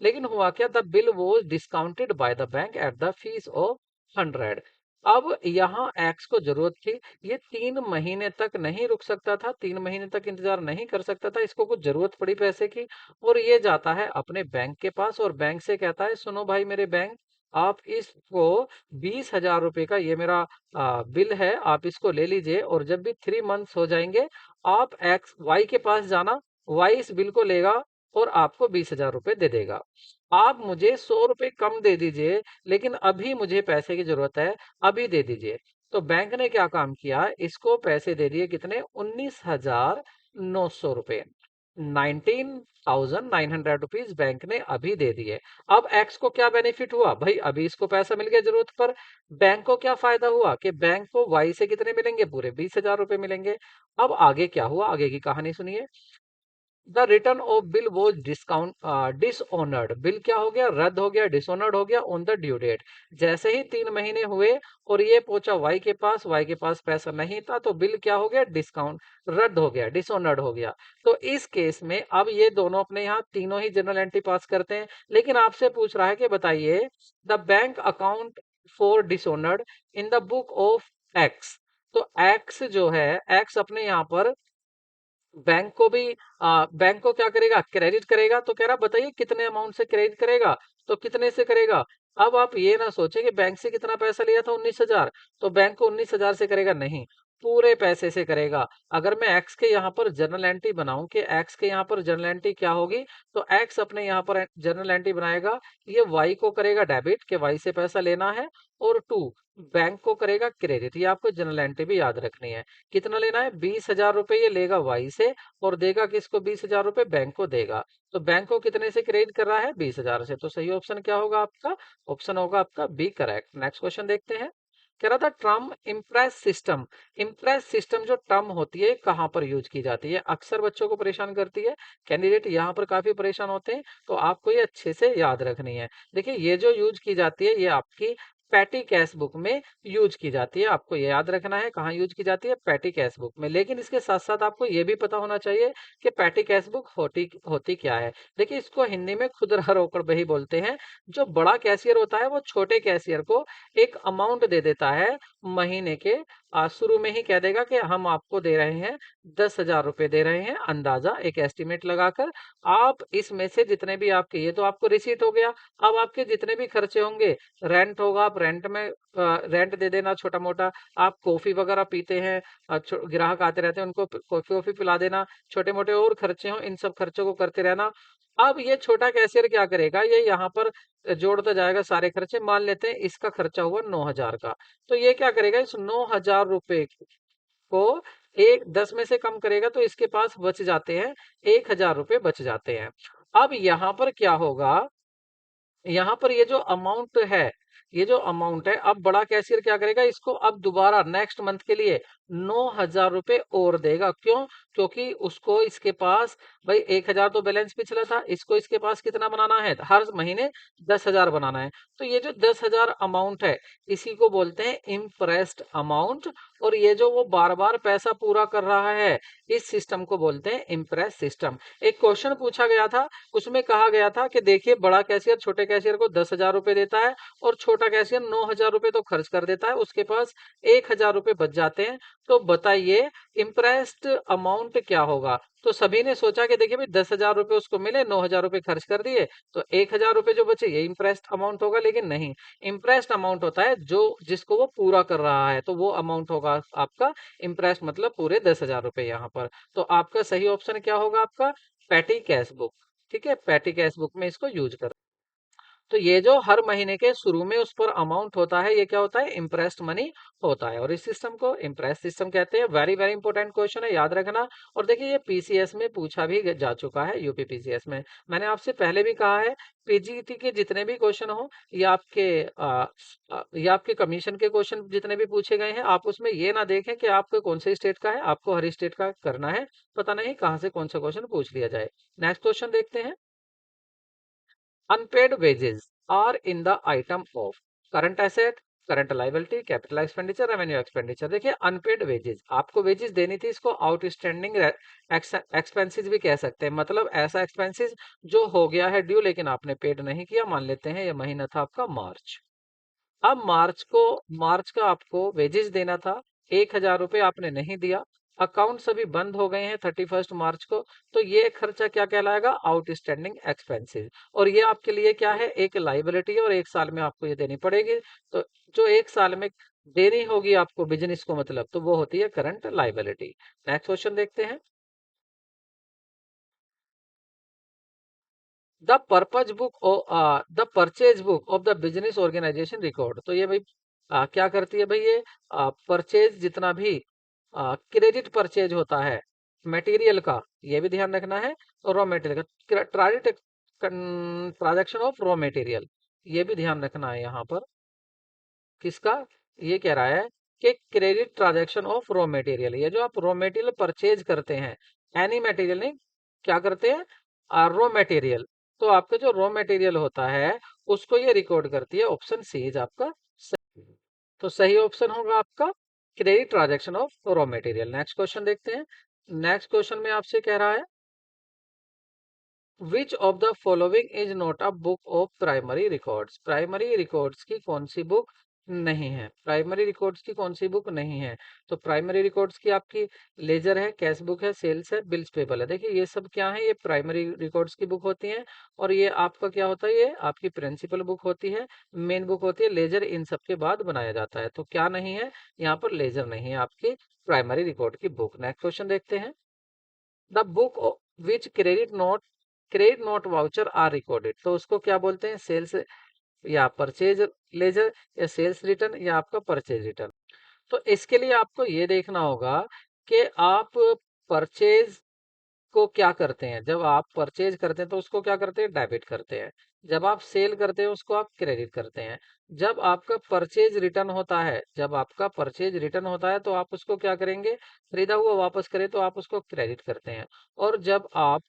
लेकिन हुआ क्या, the bill was discounted by the bank at the fees of 100। अब यहाँ एक्स को जरूरत थी, ये 3 महीने तक नहीं रुक सकता था, 3 महीने तक इंतजार नहीं कर सकता था, इसको कुछ जरूरत पड़ी पैसे की, और ये जाता है अपने बैंक के पास और बैंक से कहता है, सुनो भाई मेरे बैंक, आप इसको 20,000 रुपए का ये मेरा बिल है, आप इसको ले लीजिए, और जब भी 3 मंथ्स हो जाएंगे आप एक्स वाई के पास जाना, वाई इस बिल को लेगा और आपको 20,000 रुपए दे देगा। आप मुझे 100 रुपए कम दे दीजिए, लेकिन अभी मुझे पैसे की जरूरत है, अभी दे दीजिए। तो बैंक ने क्या काम किया, इसको पैसे दे दिए कितने, 19,900 रुपए, 19,900 रुपीज बैंक ने अभी दे दिए। अब एक्स को क्या बेनिफिट हुआ, भाई अभी इसको पैसा मिल गया जरूरत पर। बैंक को क्या फायदा हुआ कि बैंक को वाई से कितने मिलेंगे, पूरे 20,000 रुपए मिलेंगे। अब आगे क्या हुआ, आगे की कहानी सुनिए। The return of bill was dishonoured, bill क्या हो गया, रद्द हो गया, डिसऑनर्ड हो गया ऑन द ड्यू डेट। जैसे ही 3 महीने हुए और ये पहुंचा वाई के पास, वाई के पास पैसा नहीं था, तो बिल क्या हो गया, डिस्काउंट, रद्द हो गया, डिसऑनर्ड हो गया। तो इस केस में अब ये दोनों अपने यहाँ तीनों ही जनरल एंट्री पास करते हैं, लेकिन आपसे पूछ रहा है कि बताइए the bank account for dishonoured in the book of x. तो एक्स जो है, एक्स अपने यहाँ पर बैंक को भी बैंक को क्या करेगा, क्रेडिट करेगा। तो कह रहा बताइए कितने अमाउंट से क्रेडिट करेगा, तो कितने से करेगा। अब आप ये ना सोचे कि बैंक से कितना पैसा लिया था, 19,000, तो बैंक को 19,000 से करेगा, नहीं, पूरे पैसे से करेगा। अगर मैं एक्स के यहाँ पर जर्नल एंट्री बनाऊं कि एक्स के यहाँ पर जर्नल एंट्री क्या होगी, तो एक्स अपने यहाँ पर जर्नल एंट्री बनाएगा, ये वाई को करेगा डेबिट कि वाई से पैसा लेना है, और बैंक को करेगा क्रेडिट। ये आपको जर्नल एंट्री भी याद रखनी है। कितना लेना है, 20,000 रुपए ये लेगा वाई से, और देगा किसको, 20,000 रुपए बैंक को देगा। तो बैंक को कितने से क्रेडिट कर रहा है, 20,000 से। तो सही ऑप्शन क्या होगा आपका, ऑप्शन होगा आपका बी करेक्ट। नेक्स्ट क्वेश्चन देखते हैं। कह रहा था term impress system, impress system जो टर्म होती है कहाँ पर यूज की जाती है, अक्सर बच्चों को परेशान करती है, कैंडिडेट यहाँ पर काफी परेशान होते हैं, तो आपको ये अच्छे से याद रखनी है। देखिए ये जो यूज की जाती है, ये आपकी पैटी कैश बुक में यूज की जाती है। आपको ये याद रखना है कहाँ यूज की जाती है, पैटी कैश बुक में। लेकिन इसके साथ साथ आपको ये भी पता होना चाहिए कि पैटी कैश बुक होती होती क्या है। देखिए इसको हिंदी में खुदरा रोकड़ बही बोलते हैं। जो बड़ा कैशियर होता है वो छोटे कैशियर को एक अमाउंट दे देता है महीने के, शुरू में ही कह देगा कि हम आपको दे रहे हैं 10,000 रुपए दे रहे हैं, अंदाजा एक एस्टिमेट लगाकर। आप इसमें से जितने भी आपके, ये तो आपको रिसीट हो गया, अब आपके जितने भी खर्चे होंगे, रेंट होगा, आप रेंट में रेंट दे देना छोटा मोटा, आप कॉफी वगैरह पीते हैं, ग्राहक आते रहते हैं, उनको कॉफी वॉफी पिला देना, छोटे मोटे और खर्चे हो इन सब खर्चों को करते रहना। अब ये छोटा कैशियर क्या करेगा, ये यहाँ पर जोड़ता जाएगा सारे खर्चे। मान लेते हैं इसका खर्चा हुआ 9,000 का, तो ये क्या करेगा, इस 9,000 रुपए को एक 10 में से कम करेगा तो इसके पास बच जाते हैं 1,000 रुपए बच जाते हैं। अब यहाँ पर क्या होगा, यहाँ पर ये जो अमाउंट है, अब बड़ा कैशियर क्या करेगा, इसको अब दोबारा नेक्स्ट मंथ के लिए 9,000 रुपए और देगा। क्यों? क्योंकि उसको इसके पास भाई 1,000 तो बैलेंस पिछला था, इसको इसके पास कितना बनाना है, हर महीने 10,000 बनाना है। तो ये जो 10,000 अमाउंट है, इसी को बोलते हैं इम्प्रेस्ड अमाउंट। और ये जो वो बार बार पैसा पूरा कर रहा है, इस सिस्टम को बोलते हैं इम्प्रेस सिस्टम। एक क्वेश्चन पूछा गया था, उसमें कहा गया था कि देखिए बड़ा कैशियर छोटे कैशियर को 10,000 रुपए देता है और छोटा कैशियर 9,000 रुपए तो खर्च कर देता है, उसके पास 1,000 रुपए बच जाते हैं। तो बताइए इम्प्रेस्ड अमाउंट क्या होगा। तो सभी ने सोचा कि देखिए भाई 10,000 रुपए उसको मिले, 9,000 रुपए खर्च कर दिए, तो 1,000 रुपए जो बचे ये इम्प्रेस्ड अमाउंट होगा। लेकिन नहीं, इम्प्रेस्ड अमाउंट होता है जो जिसको वो पूरा कर रहा है, तो वो अमाउंट होगा आपका इम्प्रेस्ड, मतलब पूरे 10,000 रुपए यहाँ पर। तो आपका सही ऑप्शन क्या होगा, आपका पैटी कैश बुक। ठीक है, पैटी कैश बुक में इसको यूज कर। तो ये जो हर महीने के शुरू में उस पर अमाउंट होता है, ये क्या होता है, इम्प्रेस्ड मनी होता है। और इस सिस्टम को इम्प्रेस सिस्टम कहते हैं। वेरी वेरी इंपॉर्टेंट क्वेश्चन है, याद रखना। और देखिए ये पीसीएस में पूछा भी जा चुका है, यूपी पीसीएस में। मैंने आपसे पहले भी कहा है, पीजीटी के जितने भी क्वेश्चन हो, या आपके कमीशन के क्वेश्चन जितने भी पूछे गए हैं, आप उसमें ये ना देखें कि आपके कौन से स्टेट का है, आपको हर स्टेट का करना है। पता नहीं कहाँ से कौन सा क्वेश्चन पूछ लिया जाए। नेक्स्ट क्वेश्चन देखते हैं। Unpaid wages are in the item of current asset, current liability, capital expenditure, revenue expenditure. देखिए अनपेड वेजेस, आपको वेजेस देनी थी, इसको आउटस्टैंडिंग एक्सपेंसेस भी कह सकते हैं। मतलब ऐसा एक्सपेंसेस जो हो गया है ड्यू लेकिन आपने पेड नहीं किया। मान लेते हैं ये महीना था आपका मार्च। अब मार्च का आपको वेजेस देना था, 1,000 रुपए आपने नहीं दिया, अकाउंट सभी बंद हो गए हैं 31 मार्च को। तो ये खर्चा क्या कहलाएगा, आउटस्टैंडिंग एक्सपेंसेस। और ये आपके लिए क्या है, एक लाइबिलिटी है और 1 साल में आपको ये देनी पड़ेगी। तो जो 1 साल में देनी होगी आपको बिजनेस को, मतलब तो वो होती है करंट लाइबिलिटी। नेक्स्ट क्वेश्चन देखते हैं। The purchase book of the business organisation record. तो ये भाई क्या करती है भाई, ये परचेज जितना भी क्रेडिट परचेज होता है मटेरियल का, ये भी ध्यान रखना है। और रॉ मटेरियल का ट्रांजैक्शन ऑफ रॉ मटेरियल, ये भी ध्यान रखना है यहाँ पर। किसका, ये कह रहा है कि credit transaction of raw material, ये जो आप रॉ मटेरियल परचेज करते हैं, एनी मटेरियल नहीं, क्या करते हैं, रॉ मटेरियल। तो आपका जो रॉ मटेरियल होता है उसको ये रिकॉर्ड करती है। ऑप्शन सी इज आपका सही। तो सही ऑप्शन होगा आपका credit transaction of raw material. Next question देखते हैं। नेक्स्ट क्वेश्चन में आपसे कह रहा है, विच of the following is not a book of primary records. Primary records की कौन सी बुक नहीं है, प्राइमरी रिकॉर्ड्स की कौन सी बुक नहीं है। तो प्राइमरी रिकॉर्ड्स की आपकी लेजर है, कैश बुक है, सेल्स है, बिल्स पेबल है। देखिए ये सब क्या है, ये प्राइमरी रिकॉर्ड्स की बुक होती है। और ये आपका क्या होता है, ये आपकी प्रिंसिपल बुक होती है, मेन बुक होती है। लेजर इन सब के बाद बनाया जाता है। तो क्या नहीं है, यहाँ पर लेजर नहीं है आपकी प्राइमरी रिकॉर्ड की बुक। नेक्स्ट क्वेश्चन देखते हैं। The book which credit note voucher are recorded. तो उसको क्या बोलते हैं, सेल्स या परचेज लेजर, या सेल्स रिटर्न, या आपका परचेज रिटर्न। तो इसके लिए आपको ये देखना होगा कि आप परचेज को क्या करते हैं। जब आप परचेज करते हैं तो उसको क्या करते हैं, डेबिट करते हैं। जब आप सेल करते हैं उसको आप क्रेडिट करते हैं। जब आपका परचेज रिटर्न होता है तो आप उसको क्या करेंगे, खरीदा हुआ वापस करें तो आप उसको क्रेडिट करते हैं। और जब आप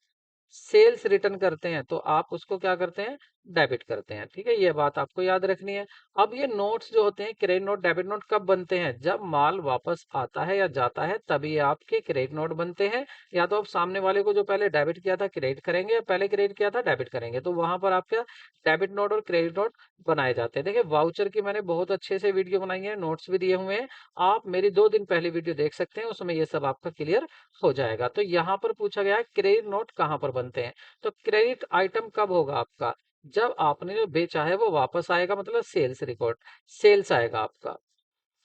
सेल्स रिटर्न करते हैं तो आप उसको क्या करते हैं, डेबिट करते हैं। ठीक है, ये बात आपको याद रखनी है। अब ये नोट्स जो होते हैं, क्रेडिट नोट डेबिट नोट, कब बनते हैं, जब माल वापस आता है या जाता है तभी ये आपके क्रेडिट नोट बनते हैं। या तो आप सामने वाले को जो पहले डेबिट किया था क्रेडिट करेंगे, या पहले क्रेडिट किया था डेबिट करेंगे, तो वहां पर आपका डेबिट नोट और क्रेडिट नोट बनाए जाते हैं। देखिए वाउचर की मैंने बहुत अच्छे से वीडियो बनाई है, नोट्स भी दिए हुए हैं, आप मेरी 2 दिन पहले वीडियो देख सकते हैं, उसमें ये सब आपका क्लियर हो जाएगा। तो यहाँ पर पूछा गया है क्रेडिट नोट कहाँ पर बनते हैं। तो क्रेडिट आइटम कब होगा आपका, जब आपने जो बेचा है वो वापस आएगा, मतलब सेल्स रिकॉर्ड, सेल्स आएगा आपका।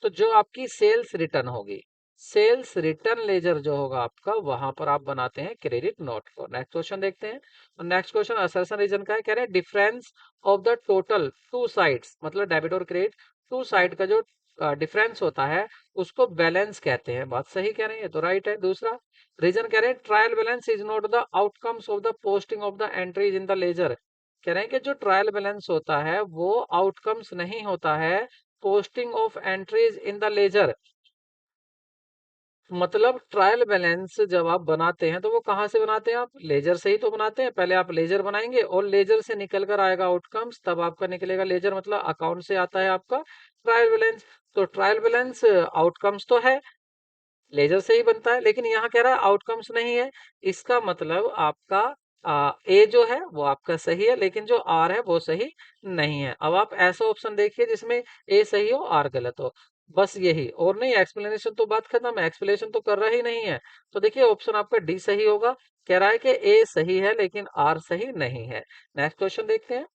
तो जो आपकी सेल्स रिटर्न होगी, सेल्स रिटर्न लेजर जो होगा आपका, वहां पर आप बनाते हैं क्रेडिट नोट को। नेक्स्ट क्वेश्चन देखते हैं। और नेक्स्ट क्वेश्चन असर्शन रीजन का है, कह रहे हैं difference of the total two sides, मतलब डेबिट और क्रेडिट टू साइड का जो डिफरेंस होता है उसको बैलेंस कहते हैं। बात सही कह रहे हैं, ये तो राइट है। दूसरा रीजन कह रहे हैं trial balance is not the outcomes of the posting of the entries in the ledger. कह रहे हैं कि जो ट्रायल बैलेंस होता है वो आउटकम्स नहीं होता है posting of entries in the ledger. मतलब ट्रायल बैलेंस जब आप बनाते हैं तो वो कहाँ से बनाते हैं, आप लेजर से ही तो बनाते हैं। पहले आप लेजर बनाएंगे और लेजर से निकल कर आएगा आउटकम्स, तब आपका निकलेगा लेजर, मतलब अकाउंट से आता है आपका ट्रायल बैलेंस। तो ट्रायल बैलेंस आउटकम्स तो है, लेजर से ही बनता है, लेकिन यहाँ कह रहा है आउटकम्स नहीं है। इसका मतलब आपका ए जो है वो आपका सही है, लेकिन जो आर है वो सही नहीं है। अब आप ऐसा ऑप्शन देखिए जिसमें ए सही हो आर गलत हो, बस यही, और नहीं। एक्सप्लेनेशन तो बात खत्म है, एक्सप्लेनेशन तो कर रहा ही नहीं है। तो देखिए ऑप्शन आपका डी सही होगा। कह रहा है कि ए सही है लेकिन आर सही नहीं है। नेक्स्ट क्वेश्चन देखते हैं।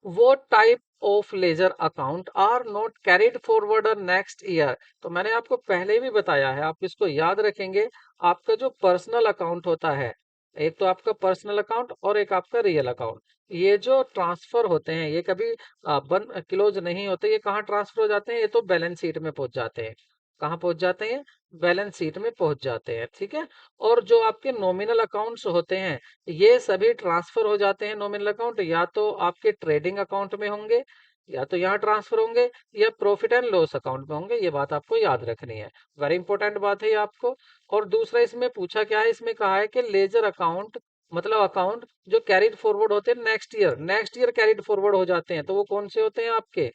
वो type of ledger account are not carried forward next year. तो मैंने आपको पहले भी बताया है, आप इसको याद रखेंगे। आपका जो पर्सनल अकाउंट होता है, एक तो आपका पर्सनल अकाउंट और एक आपका रियल अकाउंट, ये जो ट्रांसफर होते हैं ये कभी बन क्लोज नहीं होते। ये कहाँ ट्रांसफर हो जाते हैं, ये तो बैलेंस शीट में पहुंच जाते हैं। कहाँ पहुंच जाते हैं, बैलेंस शीट में पहुंच जाते हैं, ठीक है। और जो आपके नॉमिनल अकाउंट्स होते हैं ये सभी ट्रांसफर हो जाते हैं। नॉमिनल अकाउंट या तो आपके ट्रेडिंग अकाउंट में होंगे, या तो यहाँ ट्रांसफर होंगे, या प्रॉफिट एंड लॉस अकाउंट में होंगे। ये बात आपको याद रखनी है, वेरी इंपॉर्टेंट बात है ये आपको। और दूसरा इसमें पूछा क्या है, इसमें कहा है कि लेजर अकाउंट मतलब अकाउंट जो कैरिड फॉरवर्ड होते हैं नेक्स्ट ईयर कैरिड फॉरवर्ड हो जाते हैं, तो वो कौन से होते हैं आपके,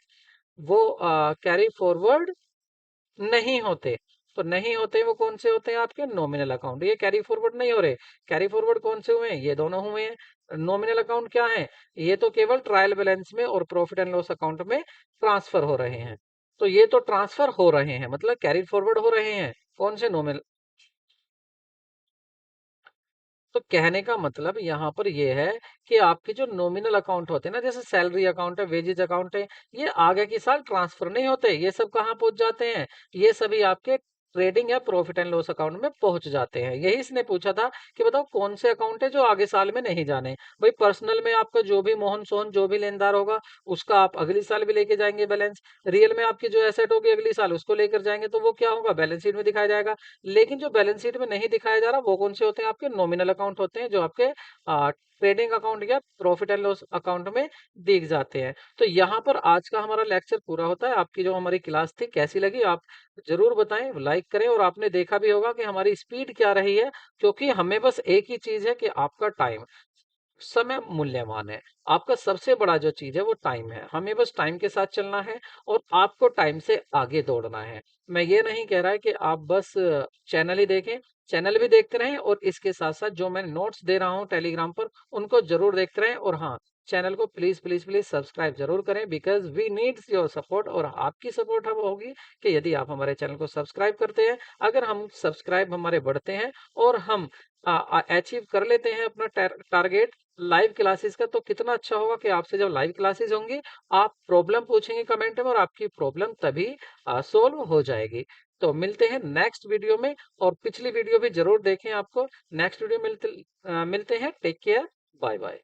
वो कैरी फॉरवर्ड नहीं होते। तो नहीं होते वो कौन से होते हैं आपके, नॉमिनल अकाउंट। ये कैरी फॉरवर्ड नहीं हो रहे। कैरी फॉरवर्ड कौन से हुए हैं, ये दोनों हुए हैं। नॉमिनल अकाउंट क्या है, ये तो केवल ट्रायल बैलेंस में और प्रॉफिट एंड लॉस अकाउंट में ट्रांसफर हो रहे हैं। तो ये तो ट्रांसफर हो रहे हैं, मतलब कैरी फॉरवर्ड हो रहे हैं, कौन से, नॉमिनल। तो कहने का मतलब यहाँ पर ये है कि आपके जो नॉमिनल अकाउंट होते हैं ना, जैसे सैलरी अकाउंट है, वेजेज अकाउंट है, ये आगे की साल ट्रांसफर नहीं होते। ये सब कहाँ पहुंच जाते हैं, ये सभी आपके ट्रेडिंग या प्रॉफिट एंड लॉस अकाउंट में पहुंच जाते हैं। यही इसने पूछा था कि बताओ कौन से अकाउंट है जो आगे साल में नहीं जाने। भाई पर्सनल में आपका जो भी मोहन सोहन जो भी लेनदार होगा उसका आप अगली साल भी लेके जाएंगे बैलेंस। रियल में आपकी जो एसेट होगी अगली साल उसको लेकर जाएंगे, तो वो क्या होगा, बैलेंस शीट में दिखाया जाएगा। लेकिन जो बैलेंस शीट में नहीं दिखाया जा रहा वो कौन से होते हैं, आपके नॉमिनल अकाउंट होते हैं, जो आपके ट्रेडिंग अकाउंट या प्रॉफिट एंड लॉस अकाउंट में दिख जाते हैं। तो यहाँ पर आज का हमारा लेक्चर पूरा होता है। आपकी जो हमारी क्लास थी कैसी लगी आप जरूर बताएं, लाइक करें। और आपने देखा भी होगा कि हमारी स्पीड क्या रही है, क्योंकि हमें बस एक ही चीज है कि आपका टाइम, समय मूल्यवान है। आपका सबसे बड़ा जो चीज है वो टाइम है। हमें बस टाइम के साथ चलना है और आपको टाइम से आगे दौड़ना है। मैं ये नहीं कह रहा है कि आप बस चैनल ही देखें, चैनल भी देखते रहें और इसके साथ साथ जो मैं नोट्स दे रहा हूँ टेलीग्राम पर उनको जरूर देखते रहें। और हाँ, चैनल को प्लीज प्लीज प्लीज सब्सक्राइब जरूर करें, because we needs your support. और आपकी सपोर्ट हम होगी कि यदि आप हमारे चैनल को सब्सक्राइब करते हैं, अगर हम सब्सक्राइब हमारे बढ़ते हैं और हम अचीव कर लेते हैं अपना टारगेट लाइव क्लासेस का, तो कितना अच्छा होगा कि आपसे जब लाइव क्लासेस होंगी आप प्रॉब्लम पूछेंगे कमेंट में और आपकी प्रॉब्लम तभी सोल्व हो जाएगी। तो मिलते हैं नेक्स्ट वीडियो में, और पिछली वीडियो भी जरूर देखें। आपको नेक्स्ट वीडियो मिलते हैं। Take care, bye bye.